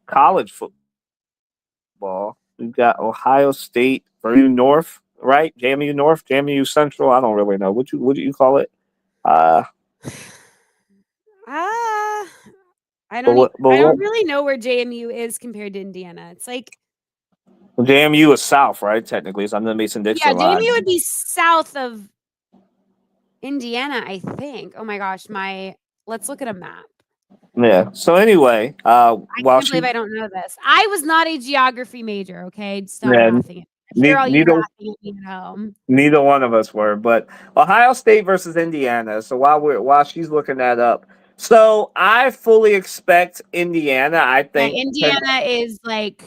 college football. We've got Ohio State, JMU North, right? JMU North, JMU Central. I don't really know. What do you call it? Uh, I but don't what? But I don't what? really know where JMU is compared to Indiana. It's like, JMU is south, right? Technically, it's on the Mason yeah, Dixon line. JMU would be south of Indiana, I think. Oh my gosh, let's look at a map. Yeah. So anyway, I while can't she, believe I don't know this. I was not a geography major, okay? Stop yeah, laughing at me. I hear all you neither laughing at me at home. neither one of us were, but Ohio State versus Indiana. So while she's looking that up, so I fully expect Indiana. I Yeah, think Indiana is like,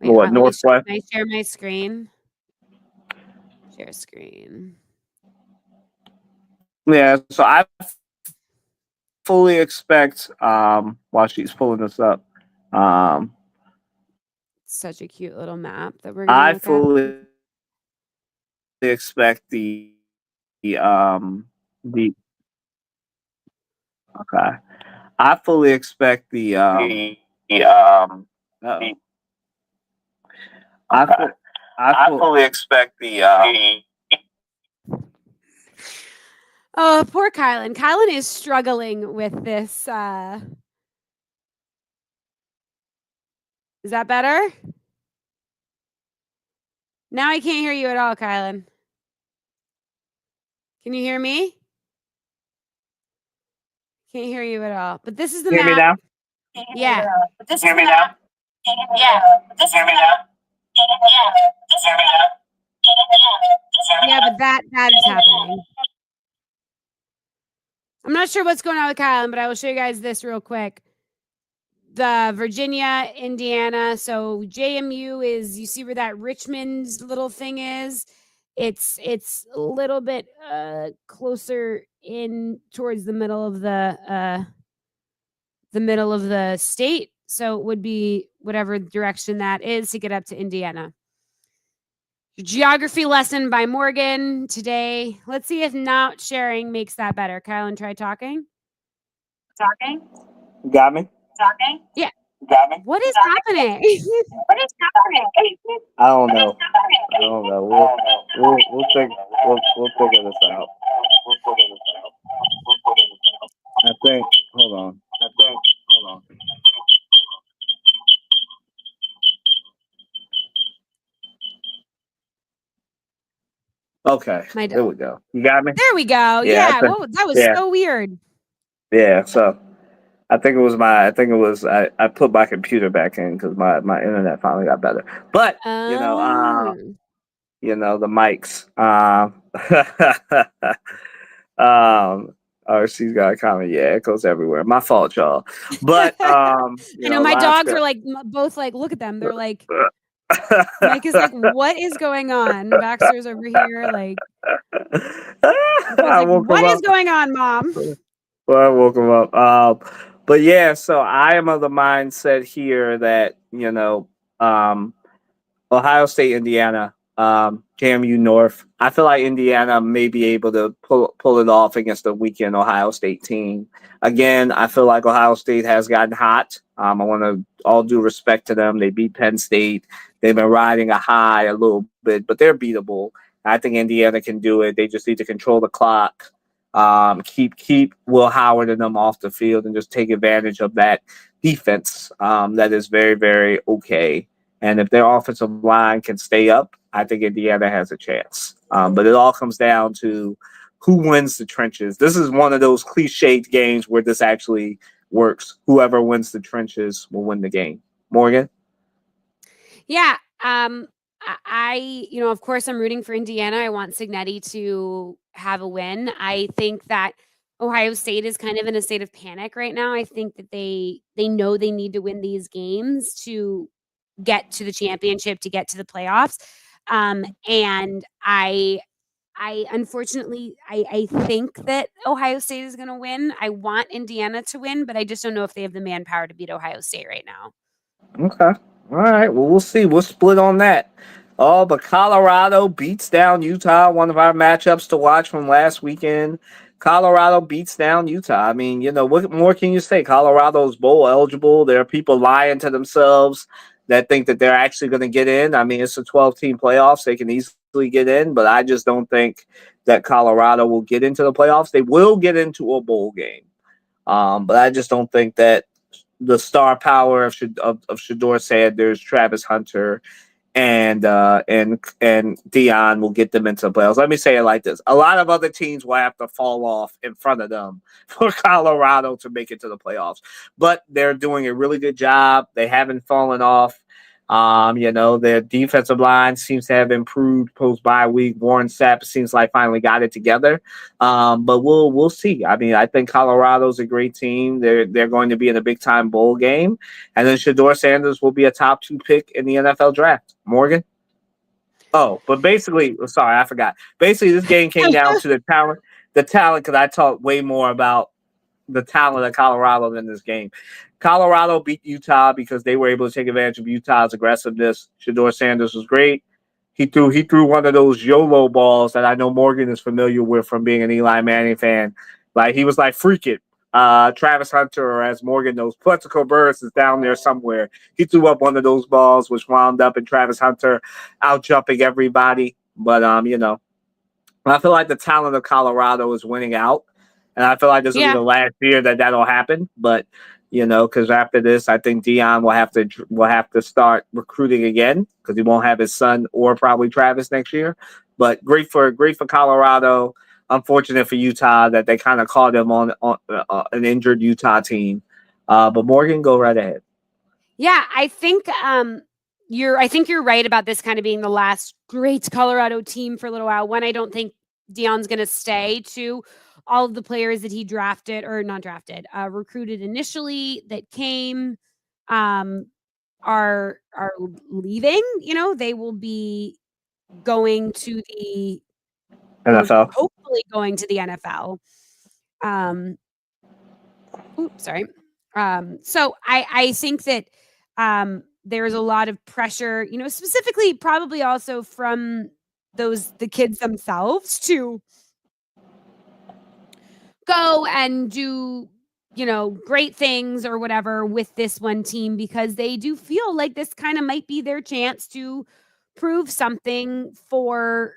wait, what let me Northwest. can I share my screen? Share screen. Yeah. So I fully expect while she's pulling this up, Such a cute little map that we're gonna I look at. fully expect the okay. I fully expect uh-oh. I fu- I fully expect Oh, poor Kylan. Kylan is struggling with this. Is that better? Now I can't hear you at all, Kylan. Can you hear me? Can't hear you at all. But this is the hear me map. now? Yeah. Hear me now? Yeah. Hear me now? Yeah, but that is happening. I'm not sure what's going on with Kylan, but I will show you guys this real quick. The Virginia, Indiana. So JMU is, you see where that Richmond little thing is? It's a little bit closer in towards the middle of the state. So it would be whatever direction that is to get up to Indiana. Geography lesson by Morgan today. Let's see if not sharing makes that better. Kylan, try talking. Talking? Got me? Talking? Yeah. Got me? What is happening? What is happening? I don't know. We'll figure this out. I think. Hold on. Okay. There we go. You got me? There we go. Yeah. Whoa, that was so weird. Yeah. So I think it was I put my computer back in because my internet finally got better. But the mics. Oh, she's got a comment. Yeah, it goes everywhere. My fault, y'all. But I know my dogs are like both like, look at them. They're like, Mike is like, what is going on? Baxter's over here, like, what is going on, Mom? Well, I woke him up. But yeah, so I am of the mindset here that um, Ohio State, Indiana, JMU North. I feel like Indiana may be able to pull it off against the weekend Ohio State team. Again, I feel like Ohio State has gotten hot. I want to all due respect to them. They beat Penn State. They've been riding a high a little bit, but they're beatable. I think Indiana can do it. They just need to control the clock, keep Will Howard and them off the field, and just take advantage of that defense that is very, very okay. And if their offensive line can stay up, I think Indiana has a chance. But it all comes down to who wins the trenches. This is one of those cliched games where this actually works. Whoever wins the trenches will win the game. Morgan? Yeah. Of course, I'm rooting for Indiana. I want Signetti to have a win. I think that Ohio State is kind of in a state of panic right now. I think that they know they need to win these games to get to the championship, to get to the playoffs. And I unfortunately I think that Ohio State is going to win. I want Indiana to win, but I just don't know if they have the manpower to beat Ohio State right now. Okay. All right. Well, we'll see. We'll split on that. Oh, but Colorado beats down Utah, one of our matchups to watch from last weekend. Colorado beats down Utah. I mean, what more can you say? Colorado's bowl eligible. There are people lying to themselves that think that they're actually going to get in. I mean, it's a 12-team playoffs. They can easily get in, but I just don't think that Colorado will get into the playoffs. They will get into a bowl game. But I just don't think that the star power of Shador Sanders, Travis Hunter, and Dion will get them into the playoffs. Let me say it like this: a lot of other teams will have to fall off in front of them for Colorado to make it to the playoffs. But they're doing a really good job. They haven't fallen off. Their defensive line seems to have improved post bye week. Warren Sapp seems like finally got it together. But we'll see. I mean, I think Colorado's a great team. They're going to be in a big time bowl game, and then Shador Sanders will be a top 2 pick in the NFL draft. Morgan. Oh, but basically, sorry, I forgot. Basically, this game came down to the talent. The talent, because I talked way more about the talent of Colorado in this game. Colorado beat Utah because they were able to take advantage of Utah's aggressiveness. Shador Sanders was great. He threw one of those YOLO balls that I know Morgan is familiar with from being an Eli Manning fan. Like he was like, freak it. Travis Hunter, or as Morgan knows, Plexico Burris is down there somewhere. He threw up one of those balls, which wound up in Travis Hunter out jumping everybody. But I feel like the talent of Colorado is winning out. And I feel like this will be the last year that'll happen. But because after this, I think Dion will have to start recruiting again because he won't have his son or probably Travis next year. But great for Colorado. Unfortunate for Utah that they kind of caught him on an injured Utah team. But Morgan, go right ahead. Yeah, I think you're right about this kind of being the last great Colorado team for a little while. One, I don't think Dion's going to stay. Two, all of the players that he recruited initially that came are leaving. They will be going to the NFL. Hopefully going to the NFL. Sorry. So I think that there's a lot of pressure, specifically probably also from the kids themselves to go and do, great things or whatever with this one team because they do feel like this kind of might be their chance to prove something for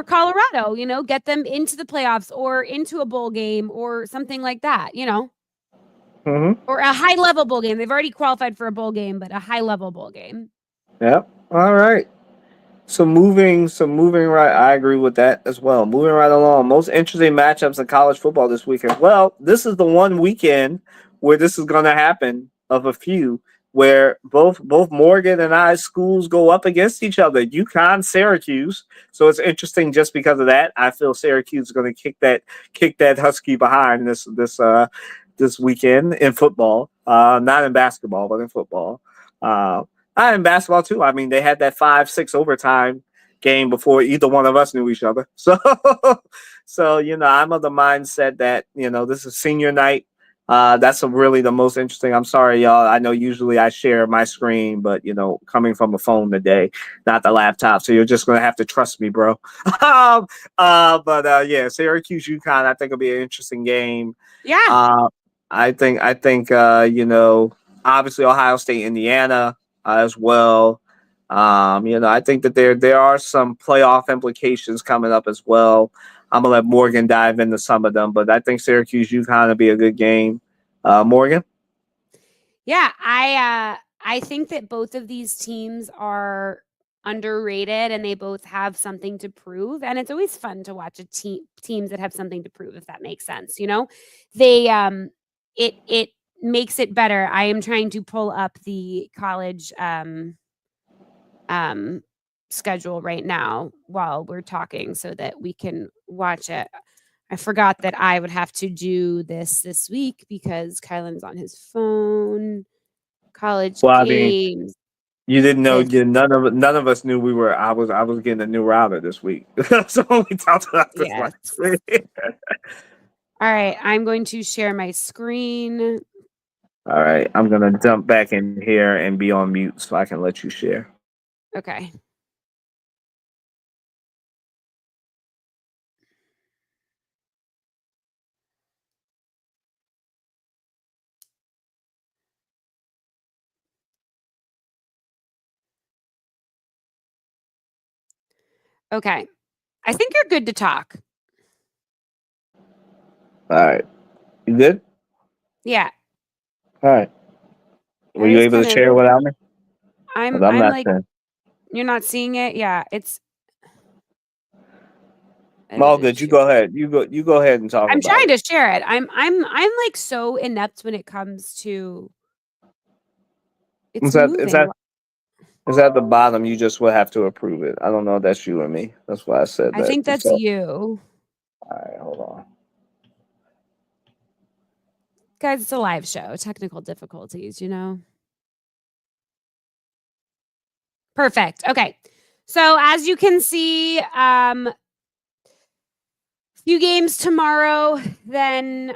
Colorado, get them into the playoffs or into a bowl game or something like that, Mm-hmm. or a high level bowl game. They've already qualified for a bowl game, but a high level bowl game. Yep. All right. So moving right, I agree with that as well. Moving right along, most interesting matchups in college football this weekend. Well, this is the one weekend where this is going to happen of a few where both Morgan and I's schools go up against each other. UConn, Syracuse. So it's interesting just because of that. I feel Syracuse is going to kick that Husky behind this weekend in football. Not in basketball, but in football. In basketball too. I mean, they had that 5-6 overtime game before either one of us knew each other. So I'm of the mindset that this is senior night. That's really the most interesting. I'm sorry, y'all. I know usually I share my screen, but coming from a phone today, not the laptop. So you're just gonna have to trust me, bro. Yeah, Syracuse UConn, I think will be an interesting game. Yeah. I think obviously Ohio State, Indiana as well. I think that there are some playoff implications coming up as well. I'm gonna let Morgan dive into some of them, but I think Syracuse UConn will be a good game. Morgan? Yeah, I think that both of these teams are underrated and they both have something to prove, and it's always fun to watch teams that have something to prove, if that makes sense. They it makes it better. I am trying to pull up the college schedule right now while we're talking so that we can watch it. I forgot that I would have to do this week because Kylan's on his phone. College Well, I mean, games. you didn't know. This, None of us knew we were. I was getting a new router this week, so we talked about this yes. last week. All right, I'm going to share my screen. All right, I'm gonna jump back in here and be on mute so I can let you share. Okay. Okay. I think you're good to talk. All right, you good? Yeah. All right. Were you able to share without me? I'm not like, saying. you're not seeing it? Yeah, it's All good. You go ahead. You go ahead and talk I'm about trying it. to share it. I'm like so inept when it comes to it's Is that is moving. that is at the bottom? You just will have to approve it. I don't know if that's you or me. That's why I said I that. think that's you. All right, hold on. Guys, it's a live show. Technical difficulties. Perfect. Okay. So as you can see, few games tomorrow. Then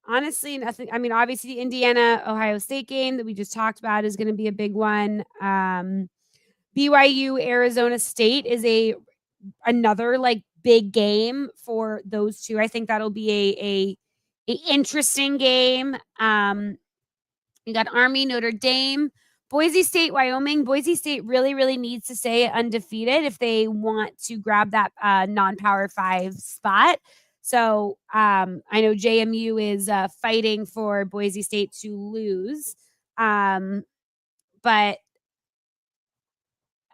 honestly, nothing. I mean, obviously the Indiana Ohio State game that we just talked about is going to be a big one. BYU Arizona State is another like big game for those two. I think that'll be a interesting game. You got Army, Notre Dame, Boise State, Wyoming. Boise State really, really needs to stay undefeated if they want to grab that non-power 5 spot. So I know JMU is fighting for Boise State to lose, but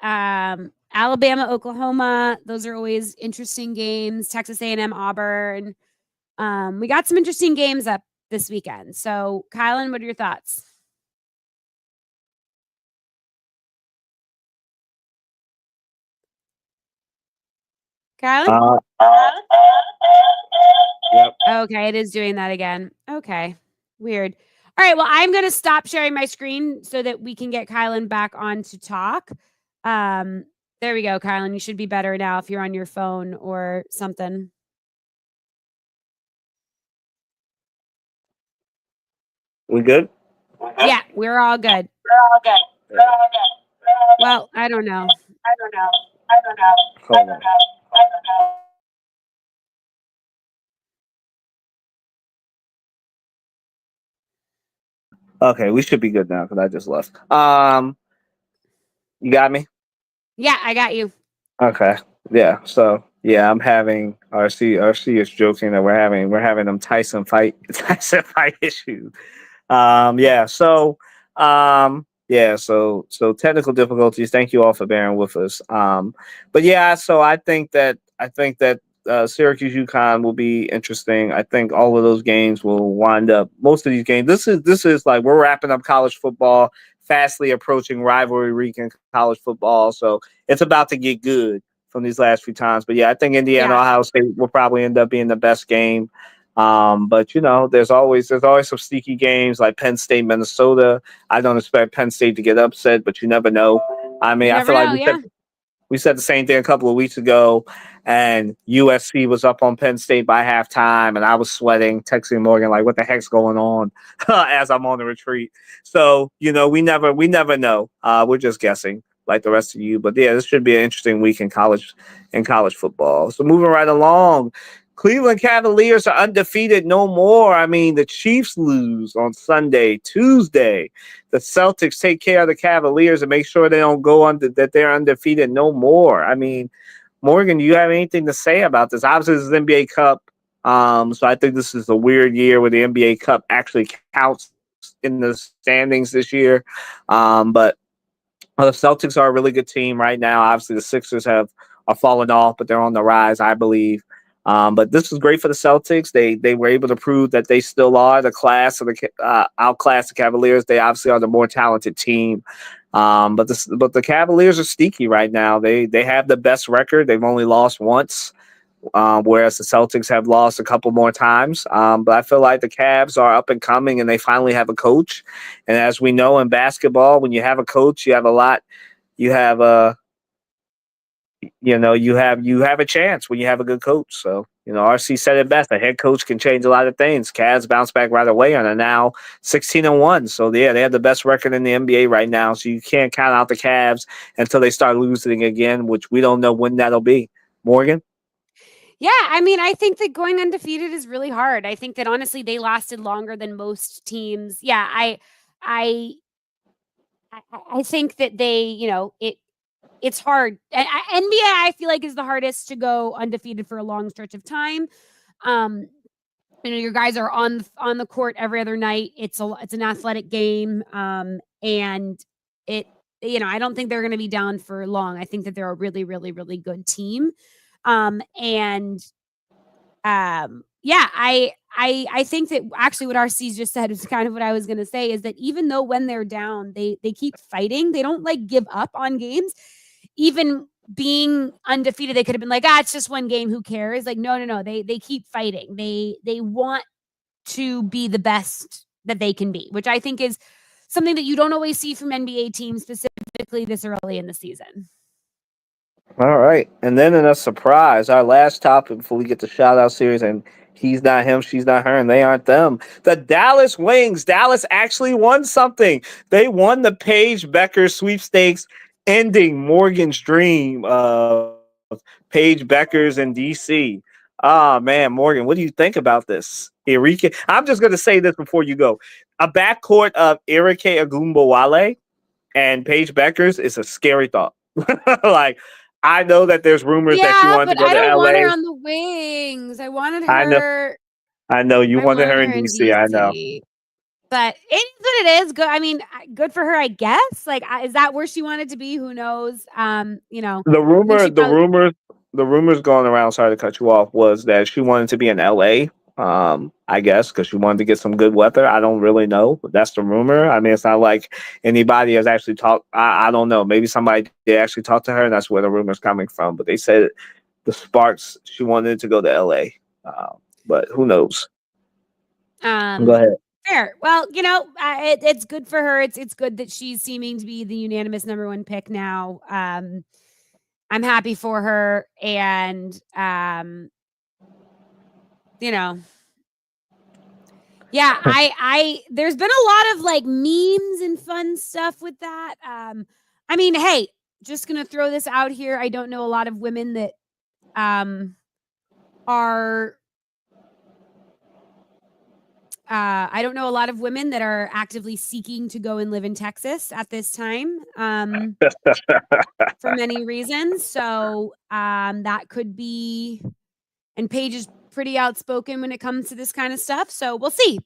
Alabama, Oklahoma, those are always interesting games. Texas A&M, Auburn. We got some interesting games up this weekend. So, Kylan, what are your thoughts? Kylan? Yep. Okay, it is doing that again. Okay, weird. All right, well, I'm going to stop sharing my screen so that we can get Kylan back on to talk. There we go, Kylan. You should be better now if you're on your phone or something. We good? Yeah, we're all good. Well, I don't know. Hold on. Okay, we should be good now because I just left. You got me? Yeah, I got you. Okay. Yeah. So yeah, I'm having RC is joking that we're having them Tyson fight issues. Yeah. So technical difficulties. Thank you all for bearing with us. But yeah, so I think that Syracuse UConn will be interesting. I think all of those games will wind up. Most of these games. This is like we're wrapping up college football, fastly approaching rivalry week in college football. So it's about to get good from these last few times. But yeah, I think Indiana Ohio State will probably end up being the best game. But there's always some sneaky games like Penn State, Minnesota. I don't expect Penn State to get upset, but you never know. I mean, You I never feel like know, yeah. We said the same thing a couple of weeks ago, and USC was up on Penn State by halftime, and I was sweating, texting Morgan like, "What the heck's going on?" as I'm on the retreat. So we never know. We're just guessing, like the rest of you. But yeah, this should be an interesting week in college football. So moving right along. Cleveland Cavaliers are undefeated no more. I mean, the Chiefs lose on Sunday. Tuesday, the Celtics take care of the Cavaliers and make sure they don't go under, that they're undefeated no more. I mean, Morgan, do you have anything to say about this? Obviously, this is the NBA Cup. So I think this is a weird year where the NBA Cup actually counts in the standings this year. But the Celtics are a really good team right now. Obviously, the Sixers are falling off, but they're on the rise, I believe. But this is great for the Celtics. They were able to prove that they still are the class of the outclass the Cavaliers. They obviously are the more talented team. But the Cavaliers are sneaky right now. They have the best record. They've only lost once, whereas the Celtics have lost a couple more times. But I feel like the Cavs are up and coming, and they finally have a coach. And as we know in basketball, when you have a coach, you have a lot. You have you have a chance when you have a good coach. So, RC said it best. A head coach can change a lot of things. Cavs bounce back right away and are now 16-1. So, yeah, they have the best record in the NBA right now. So you can't count out the Cavs until they start losing again, which we don't know when that'll be. Morgan? Yeah, I mean, I think that going undefeated is really hard. I think that honestly, they lasted longer than most teams. Yeah, I think that it's hard. NBA, I feel like, is the hardest to go undefeated for a long stretch of time. Your guys are on the court every other night. It's an athletic game, and I don't think they're going to be down for long. I think that they're a really, really, really good team, I think that actually what RC just said is kind of what I was going to say, is that even though when they're down, they keep fighting. They don't give up on games. Even being undefeated, they could have been like, it's just one game, who cares? No. They keep fighting. They want to be the best that they can be, which I think is something that you don't always see from NBA teams, specifically this early in the season. All right. And then in a surprise, our last topic before we get to shout out series, and he's not him, she's not her, and they aren't them. The Dallas Wings. Dallas actually won something. They won the Paige Becker sweepstakes, ending Morgan's dream of Paige Beckers in DC. Man, Morgan, what do you think about this? Enrique, I'm just going to say this before you go. A backcourt of Enrique Agumbawale and Paige Beckers is a scary thought. I know that there's rumors that she wanted to go to LA. I don't want her on the Wings. I wanted her. I know you wanted her in DC. I know. But it is what it is. Good. I mean, good for her, I guess. Is that where she wanted to be? Who knows? The rumors going around, sorry to cut you off, was that she wanted to be in LA. I guess because she wanted to get some good weather. I don't really know, but that's the rumor. I mean, it's not like anybody has actually talked. I don't know. Maybe somebody did actually talk to her, and that's where the rumor's coming from. But they said the Sparks, she wanted to go to LA. But who knows? Go ahead. Fair. Well, it's good for her. It's good that she's seeming to be the unanimous number one pick now. I'm happy for her, and yeah, I there's been a lot of memes and fun stuff with that. I mean, hey, just gonna throw this out here. I don't know a lot of women that I don't know a lot of women that are actively seeking to go and live in Texas at this time, for many reasons. So that could be, and Paige is pretty outspoken when it comes to this kind of stuff. So we'll see.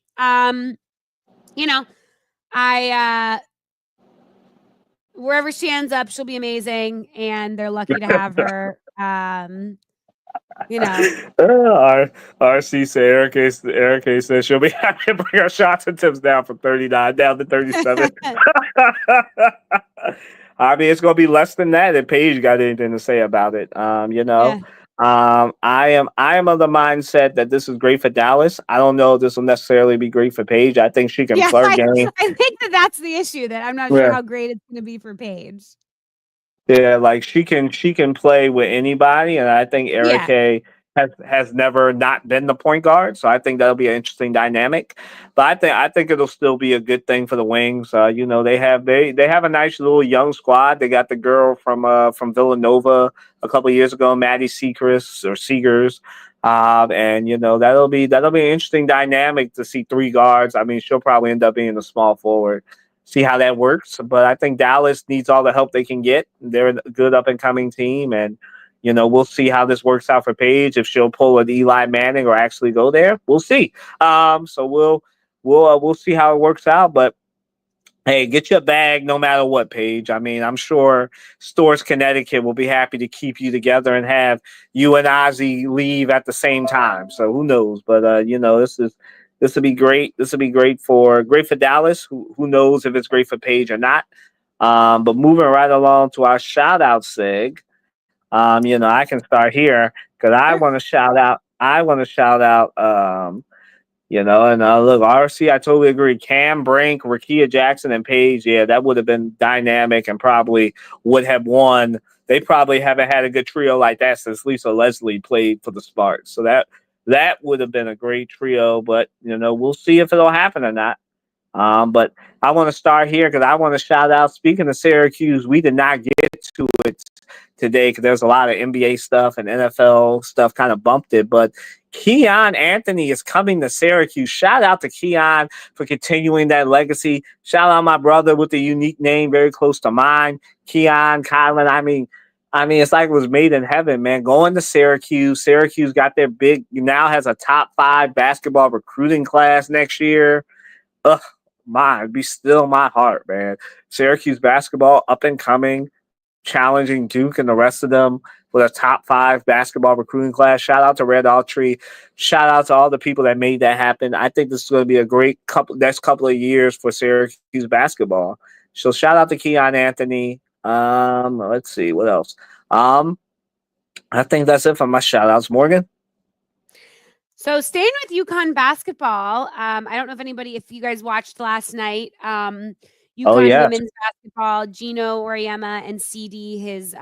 Wherever she ends up, she'll be amazing, and they're lucky to have her. RC said Eric said she'll be happy to bring her shots and tips down from 39 down to 37. I mean, it's gonna be less than that if Paige got anything to say about it. Yeah. I am of the mindset that this is great for Dallas. I don't know if this will necessarily be great for Paige. I think she can flirt game. I think that's the issue, that I'm not sure how great it's going to be for Paige. Yeah, like she can play with anybody, and I think Yeah. Erica has never not been the point guard, so I think that'll be an interesting dynamic. But I think it'll still be a good thing for the Wings. They have a nice little young squad. They got the girl from Villanova a couple of years ago, Maddie Seegers. And that'll be an interesting dynamic to see three guards. I mean, she'll probably end up being a small forward. See how that works. But I think Dallas needs all the help they can get. They're a good up and coming team, and we'll see how this works out for Paige. If she'll pull an Eli Manning or actually go there, we'll see. So we'll see how it works out. But hey, get your bag no matter what, Paige. I mean, I'm sure Stores Connecticut will be happy to keep you together and have you and Ozzy leave at the same time. So who knows? But this will be great. This will be great for Dallas. Who knows if it's great for Paige or not? But moving right along to our shout out seg. I can start here because I Sure. want to shout out. I want to shout out. And look, RC, I totally agree. Cam Brink, Rakia Jackson, and Paige, yeah, that would have been dynamic and probably would have won. They probably haven't had a good trio like that since Lisa Leslie played for the Sparks. So that would have been a great trio, but we'll see if it'll happen or not. But I want to start here because I want to shout out. Speaking of Syracuse, we did not get to it today because there's a lot of NBA stuff and NFL stuff kind of bumped it. But Keon Anthony is coming to Syracuse. Shout out to Keon for continuing that legacy. Shout out my brother with the unique name, very close to mine, Keon Kylan. I mean, it's like it was made in heaven, man. Going to Syracuse. Syracuse got their now has a top 5 basketball recruiting class next year. Ugh, be still my heart, man. Syracuse basketball up and coming, challenging Duke and the rest of them with a top 5 basketball recruiting class. Shout out to Red Autry. Shout out to all the people that made that happen. I think this is going to be a great next couple of years for Syracuse basketball. So shout out to Keon Anthony. Let's see what else. I think that's it for my shout outs. Morgan. So staying with UConn basketball, I don't know if you guys watched last night. UConn Yeah. women's basketball, Gino Oriema and CD, his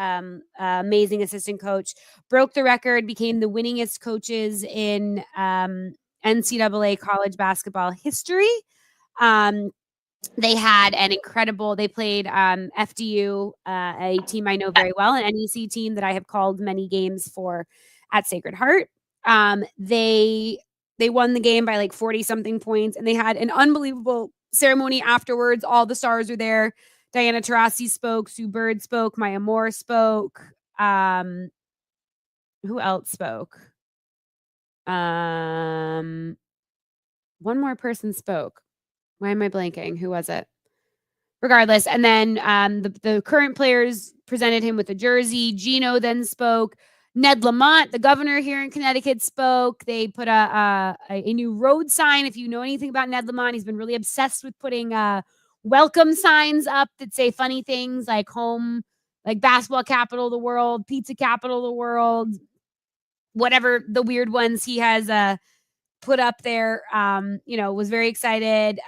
amazing assistant coach, broke the record, became the winningest coaches in NCAA college basketball history. They had an incredible, they played FDU, a team I know very well, an NEC team that I have called many games for at Sacred Heart. They won the game by like 40 something points, and they had an unbelievable ceremony afterwards. All the stars were there. Diana Taurasi spoke, Sue Bird spoke, Maya Moore spoke. Who else spoke? One more person spoke. Why am I blanking? Who was it? Regardless. And then the current players presented him with a jersey. Gino then spoke. Ned Lamont, the governor here in Connecticut, spoke. They put a new road sign. If you know anything about Ned Lamont, he's been really obsessed with putting welcome signs up that say funny things like home, like basketball capital of the world, pizza capital of the world, whatever the weird ones he has put up there. Was very excited.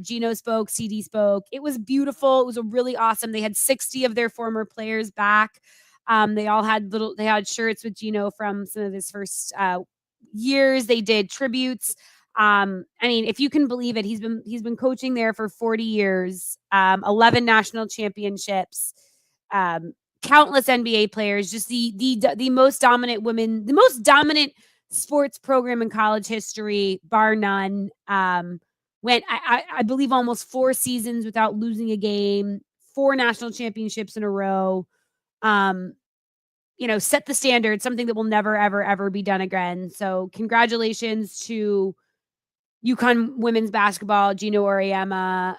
Gino spoke, CD spoke. It was beautiful. It was a really awesome. They had 60 of their former players back. They all had shirts with Gino from some of his first years. They did tributes. If you can believe it, he's been coaching there for 40 years, 11 national championships, countless NBA players, just the most dominant women, the most dominant sports program in college history, bar none. Went, I believe, almost 4 seasons without losing a game, 4 national championships in a row. Set the standard, something that will never, ever, ever be done again. So congratulations to UConn women's basketball, Gino Oriema,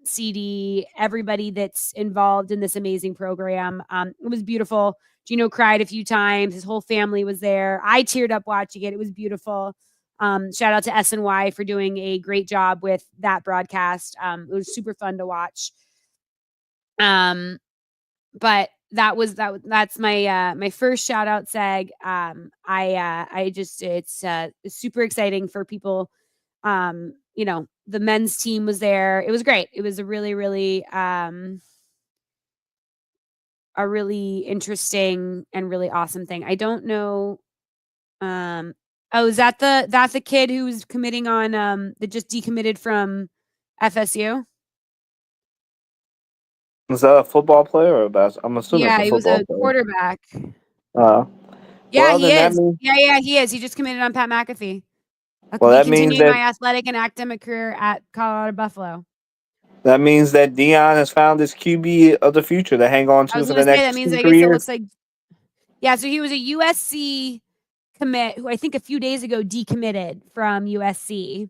CD, everybody that's involved in this amazing program. It was beautiful. Gino cried a few times. His whole family was there. I teared up watching it. It was beautiful. Shout out to SNY for doing a great job with that broadcast. It was super fun to watch. But that's my first shout out seg. It's super exciting for people. The men's team was there. It was great. It was a really, really a really interesting and really awesome thing. I don't know. Oh, is that that's the kid who's committing on that just decommitted from FSU? Is that a football player or a basketball? I'm assuming it's Yeah, a he was football a player. quarterback. Uh, Yeah, well, he then that is. means Yeah, he is. He just committed on Pat McAfee. I'll well be that means continuing that my athletic and academic career at Colorado Buffalo. that means that Dion has found his QB of the future to hang on I to was for gonna the say that next means two, I three guess it years. looks like yeah, so he was a USC commit who I think a few days ago decommitted from USC.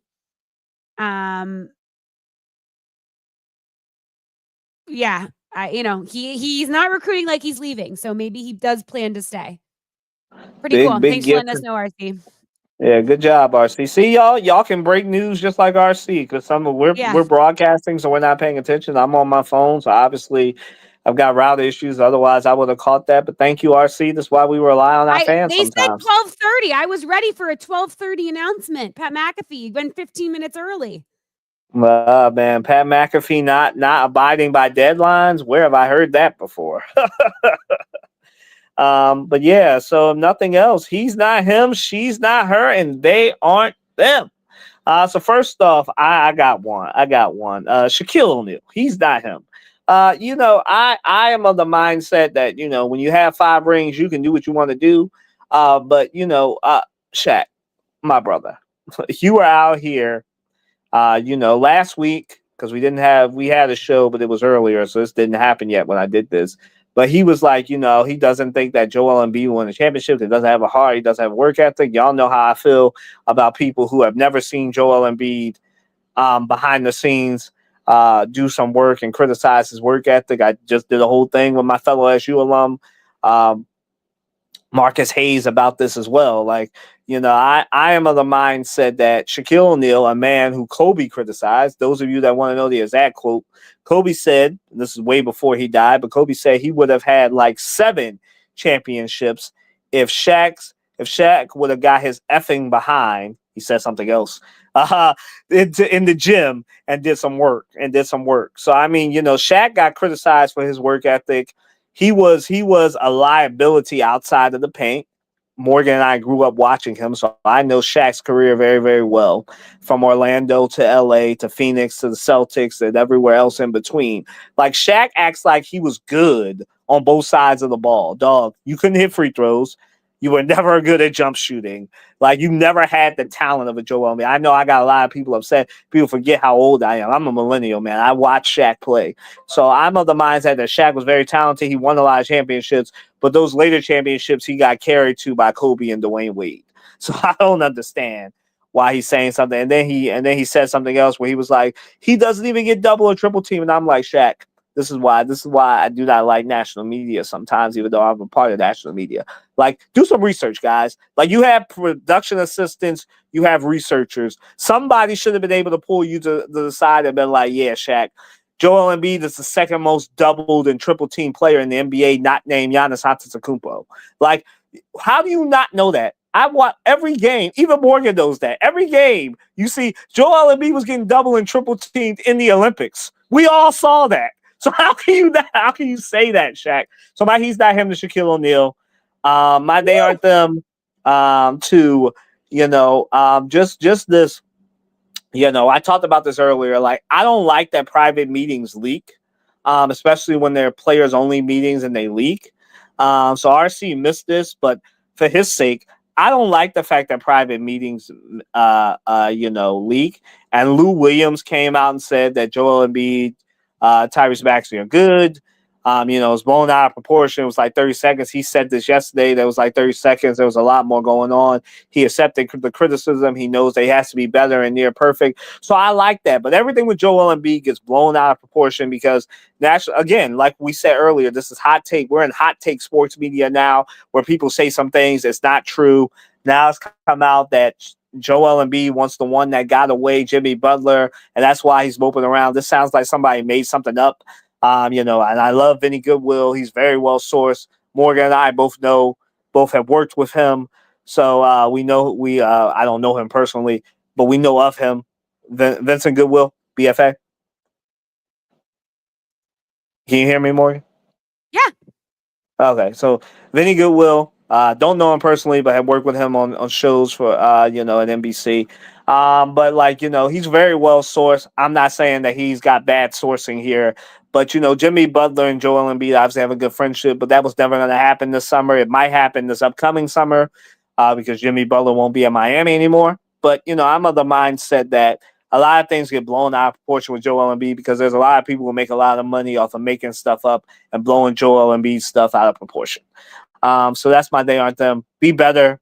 Yeah, he's not recruiting like he's leaving, so maybe he does plan to stay. Pretty cool. Big Thanks for gift. letting us know, RC. Yeah, good job, RC. See y'all can break news just like RC because Yeah. we're broadcasting, so we're not paying attention. I'm on my phone, so obviously I've got route issues. Otherwise, I would have caught that. But thank you, RC. That's why we rely on our fans They said sometimes. 12:30. I was ready for a 12:30 announcement. Pat McAfee went 15 minutes early. Man, Pat McAfee not abiding by deadlines. Where have I heard that before? But yeah, so if nothing else, he's not him, she's not her, and they aren't them. So first off, I got one. Shaquille O'Neal. He's not him. I am of the mindset that, when you have 5 rings, you can do what you want to do. But Shaq, my brother, you were out here last week because we had a show, but it was earlier, so this didn't happen yet when I did this. But he was like, he doesn't think that Joel Embiid won the championship. He doesn't have a heart. He doesn't have a work ethic. Y'all know how I feel about people who have never seen Joel Embiid behind the scenes do some work and criticize his work ethic. I just did a whole thing with my fellow SU alum. Um, Marcus Hayes about this as well. Like, I am of the mindset that Shaquille O'Neal, a man who Kobe criticized, those of you that want to know the exact quote, Kobe said, this is way before he died, but Kobe said he would have had like 7 championships if Shaq would have got his effing behind. He said something else in the gym and did some work. So I mean, Shaq got criticized for his work ethic. He was a liability outside of the paint. Morgan and I grew up watching him, so I know Shaq's career very, very well, from Orlando to LA to Phoenix to the Celtics and everywhere else in between. Like, Shaq acts like he was good on both sides of the ball. Dog, you couldn't hit free throws. You were never good at jump shooting. Like, you never had the talent of a Joel Embiid. I know I got a lot of people upset. People forget how old I am. I'm a millennial, man. I watch Shaq play. So I'm of the mindset that Shaq was very talented. He won a lot of championships, but those later championships he got carried to by Kobe and Dwayne Wade. So I don't understand why he's saying something. And then he said something else where he was like, he doesn't even get double or triple team. And I'm like, Shaq, this is why I do not like national media sometimes, even though I'm a part of national media. Like, do some research, guys. Like, you have production assistants, you have researchers. Somebody should have been able to pull you to the side and been like, yeah, Shaq, Joel Embiid is the second most doubled and triple team player in the NBA, not named Giannis Antetokounmpo. Like, how do you not know that? I watch every game. Even Morgan knows that. Every game you see, Joel Embiid was getting double and triple teamed in the Olympics. We all saw that. So how can you say that, Shaq? So he's not him to Shaquille O'Neal. They aren't them. Just this. I talked about this earlier. Like, I don't like that private meetings leak, especially when they're players only meetings and they leak. So RC missed this, but for his sake, I don't like the fact that private meetings, leak. And Lou Williams came out and said that Joel Embiid, Tyrese Maxey are good. It's blown out of proportion. It was like 30 seconds. He said this yesterday. There was like 30 seconds. There was a lot more going on. He accepted the criticism. He knows they has to be better and near perfect. So I like that. But everything with Joel Embiid gets blown out of proportion because, again, like we said earlier, this is hot take. We're in hot take sports media now where people say some things that's not true. Now it's come out that Joel Embiid wants the one that got away, Jimmy Butler, and that's why he's moping around. This sounds like somebody made something up. And I love Vinny Goodwill. He's very well sourced. Morgan and I both have worked with him. So we know I don't know him personally, but we know of him. Vincent Goodwill, BFA. Can you hear me, Morgan? Yeah. Okay, so Vinny Goodwill, don't know him personally, but have worked with him on shows for at NBC. But like he's very well sourced. I'm not saying that he's got bad sourcing here, but Jimmy Butler and Joel Embiid obviously have a good friendship, but that was never going to happen this summer. It might happen this upcoming summer, because Jimmy Butler won't be in Miami anymore. But I'm of the mindset that a lot of things get blown out of proportion with Joel Embiid because there's a lot of people who make a lot of money off of making stuff up and blowing Joel Embiid stuff out of proportion. So that's my day on them. Be better,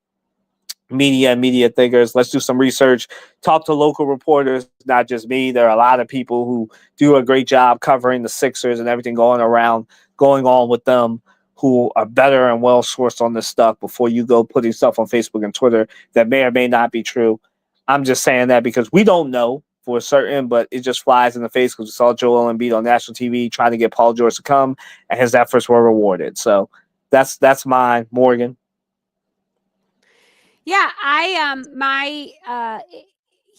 media and media thinkers. Let's do some research. Talk to local reporters, not just me. There are a lot of people who do a great job covering the Sixers and everything going on with them, who are better and well sourced on this stuff before you go putting stuff on Facebook and Twitter that may or may not be true. I'm just saying that because we don't know for certain, but it just flies in the face because we saw Joel Embiid on national TV trying to get Paul George to come, and his efforts were rewarded. So that's mine, Morgan. Yeah,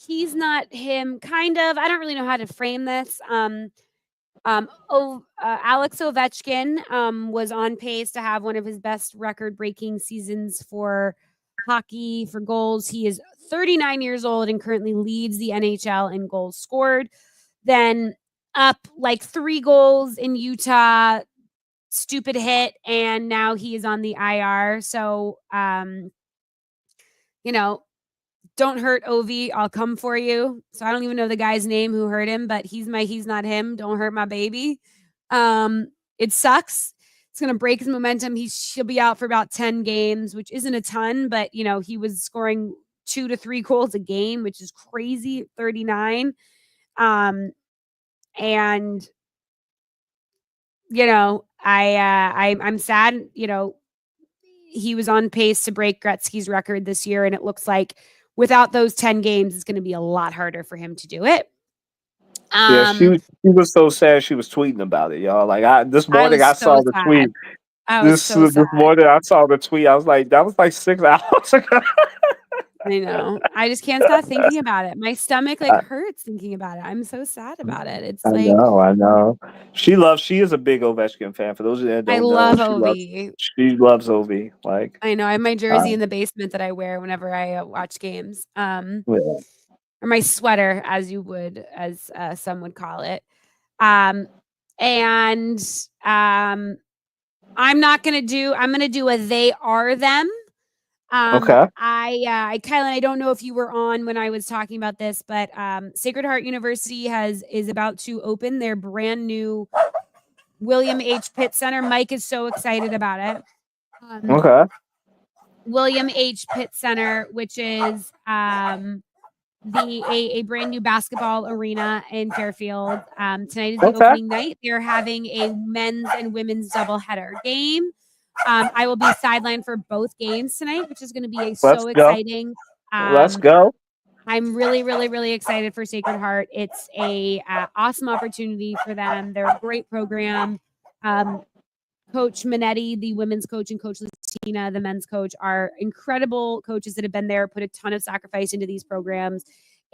he's not him, kind of. I don't really know how to frame this. Alex Ovechkin was on pace to have one of his best record-breaking seasons for hockey for goals. He is 39 years old and currently leads the NHL in goals scored. Then up like 3 goals in Utah, stupid hit, and now he is on the IR. So, don't hurt Ovi. I'll come for you. So I don't even know the guy's name who hurt him, but he's not him. Don't hurt my baby. It sucks. It's gonna break his momentum. She'll be out for about 10 games, which isn't a ton, but he was scoring 2 to 3 goals a game, which is crazy. 39. And I'm sad. He was on pace to break Gretzky's record this year, and it looks like without those 10 games, it's going to be a lot harder for him to do it. Yeah, she was so sad. She was tweeting about it, y'all. Like this morning, I saw the tweet. I was so sad. This morning, I saw the tweet. I was like, that was like 6 hours ago. I know. I just can't stop thinking about it. My stomach hurts thinking about it. I'm so sad about it. It's I know. She is a big Ovechkin fan. For those of you that don't know, love Ovi. She loves Ovi. Like, I know. I have my jersey in the basement that I wear whenever I watch games. Or my sweater, as some would call it. I'm going to do a they are them. Okay. Kylan, I don't know if you were on when I was talking about this, but Sacred Heart University is about to open their brand new William H. Pitt Center. Mike is so excited about it. Okay. William H. Pitt Center, which is a brand new basketball arena in Fairfield. Tonight is the opening night. They're having a men's and women's doubleheader game. I will be sidelined for both games tonight, which is going to be exciting. Let's go. I'm really, really, really excited for Sacred Heart. It's a awesome opportunity for them. They're a great program. Coach Minetti, the women's coach, and Coach Latina, the men's coach, are incredible coaches that have been there, put a ton of sacrifice into these programs,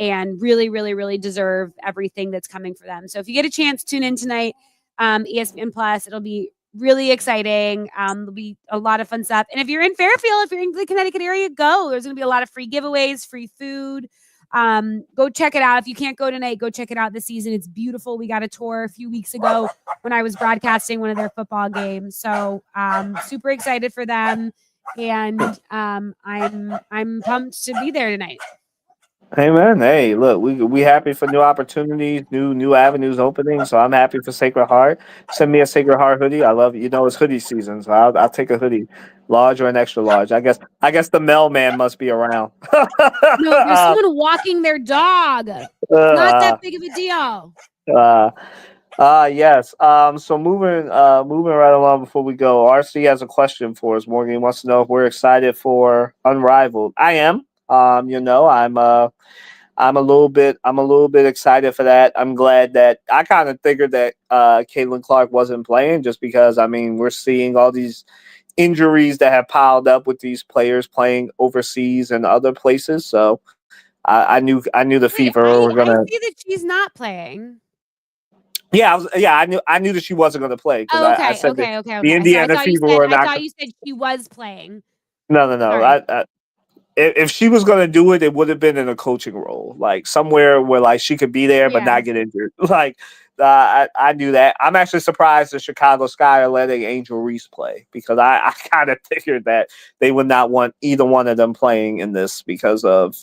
and really, really, really deserve everything that's coming for them. So if you get a chance, tune in tonight, ESPN Plus. It'll be really exciting. There'll be a lot of fun stuff. And if you're in Fairfield, if you're in the Connecticut area, go. There's going to be a lot of free giveaways, free food. Go check it out. If you can't go tonight, go check it out this season. It's beautiful. We got a tour a few weeks ago when I was broadcasting one of their football games. So super excited for them. And I'm pumped to be there tonight. Hey man, hey, look, we happy for new opportunities, new avenues opening. So I'm happy for Sacred Heart. Send me a Sacred Heart hoodie. I love it. It's hoodie season, so I'll take a hoodie, large or an extra large. I guess the mailman must be around. No, there's someone walking their dog. It's not that big of a deal. Yes. So moving right along before we go, RC has a question for us. Morgan wants to know if we're excited for Unrivaled. I am. I'm a little bit excited for that. I'm glad that I kind of figured that Caitlin Clark wasn't playing just because we're seeing all these injuries that have piled up with these players playing overseas and other places. So I knew the Fever were gonna. I see that she's not playing. I knew that she wasn't going to play because Oh, I okay, said that okay, okay, the okay. So Indiana Fever were I not. thought you said she was playing. No. Sorry. If she was going to do it, it would have been in a coaching role, like somewhere where like she could be there but Yeah. not get injured. Like I knew that. I'm actually surprised the Chicago Sky are letting Angel Reese play because I kind of figured that they would not want either one of them playing in this because of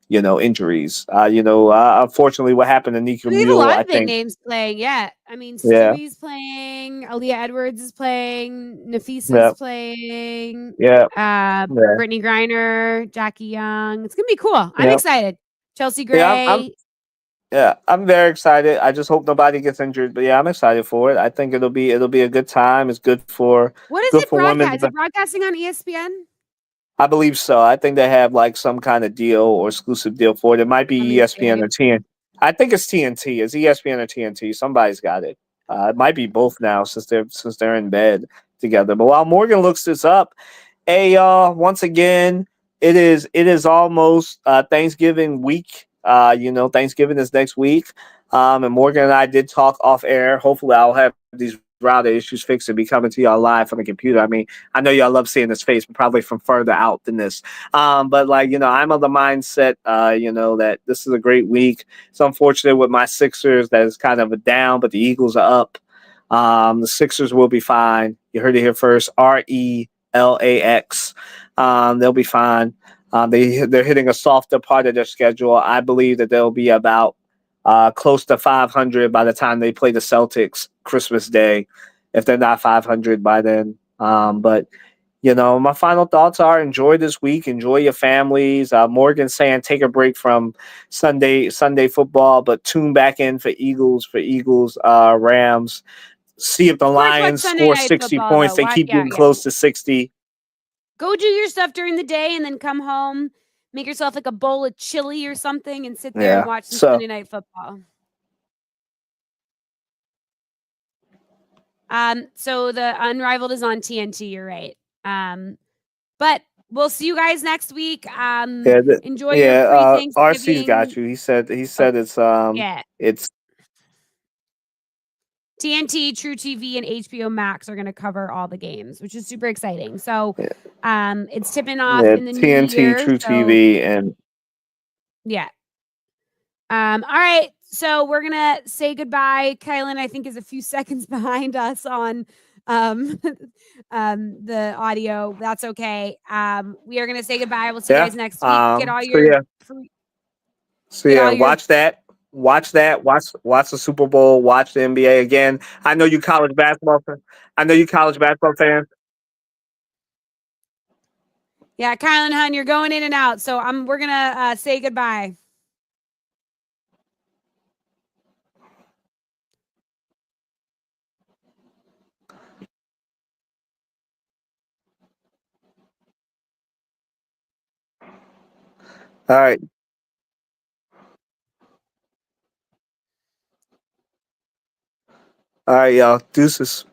injuries. Unfortunately, what happened to Nika We have a Mule, lot I of big think. names playing. Yeah. I mean, Yeah, Stewie's playing, Aaliyah Edwards is playing, Nafisa's yeah, playing, yeah, yeah, Brittany Griner, Jackie Young. It's gonna be cool. I'm yeah. excited. Chelsea Yeah, I'm Gray. yeah, I'm very excited. I just hope nobody gets injured. But yeah, I'm excited for it. I think it'll be a good time. It's What is good it for women. broadcast? Is it broadcasting on ESPN? I believe so. I think they have like some kind of deal or exclusive deal for it. It might be Let me ESPN see. or TNT. I think it's TNT. It's ESPN or TNT. Somebody's got it. It might be both now since they're in bed together. But while Morgan looks this up, hey y'all, once again, it is almost Thanksgiving week. Thanksgiving is next week. And Morgan and I did talk off air. Hopefully I'll have these router issues fixed and be coming to y'all live from the computer. I mean, I know y'all love seeing this face, but probably from further out than this. But like, I'm of the mindset, that this is a great week. It's unfortunate with my Sixers that is kind of a down, but the Eagles are up. The Sixers will be fine. You heard it here first. RELAX. They'll be fine. They're hitting a softer part of their schedule. I believe that they'll be about close to 500 by the time they play the Celtics Christmas Day, if they're not 500 by then. But my final thoughts are: enjoy this week, enjoy your families. Morgan saying take a break from Sunday football, but tune back in for Eagles, Rams. See if the Of course, watch Lions Sunday score Night 60 Football points. though. They keep getting Yeah. close to 60. Go do your stuff during the day and then come home, make yourself like a bowl of chili or something, and sit there and Yeah. watch some So Sunday Night Football. So the Unrivaled is on TNT. You're right. But we'll see you guys next week. Enjoy your RC's got pre-Thanksgiving. you. He said Oh, it's yeah. it's TNT, True TV, and HBO Max are going to cover all the games, which is super exciting. So, it's tipping off in the new TNT, year. True So, TV, and yeah. All right. So we're gonna say goodbye. Kylan, I think, is a few seconds behind us on the audio. That's okay. We are gonna say goodbye. We'll see you guys next week. Get all so your yeah, so get yeah, all your watch that. Watch that. Watch the Super Bowl. Watch the NBA again. I know you college basketball. I know you college basketball fans. yeah, Kylan Hun, you're going in and out. So we're gonna say goodbye. All right. All right, y'all. Deuces.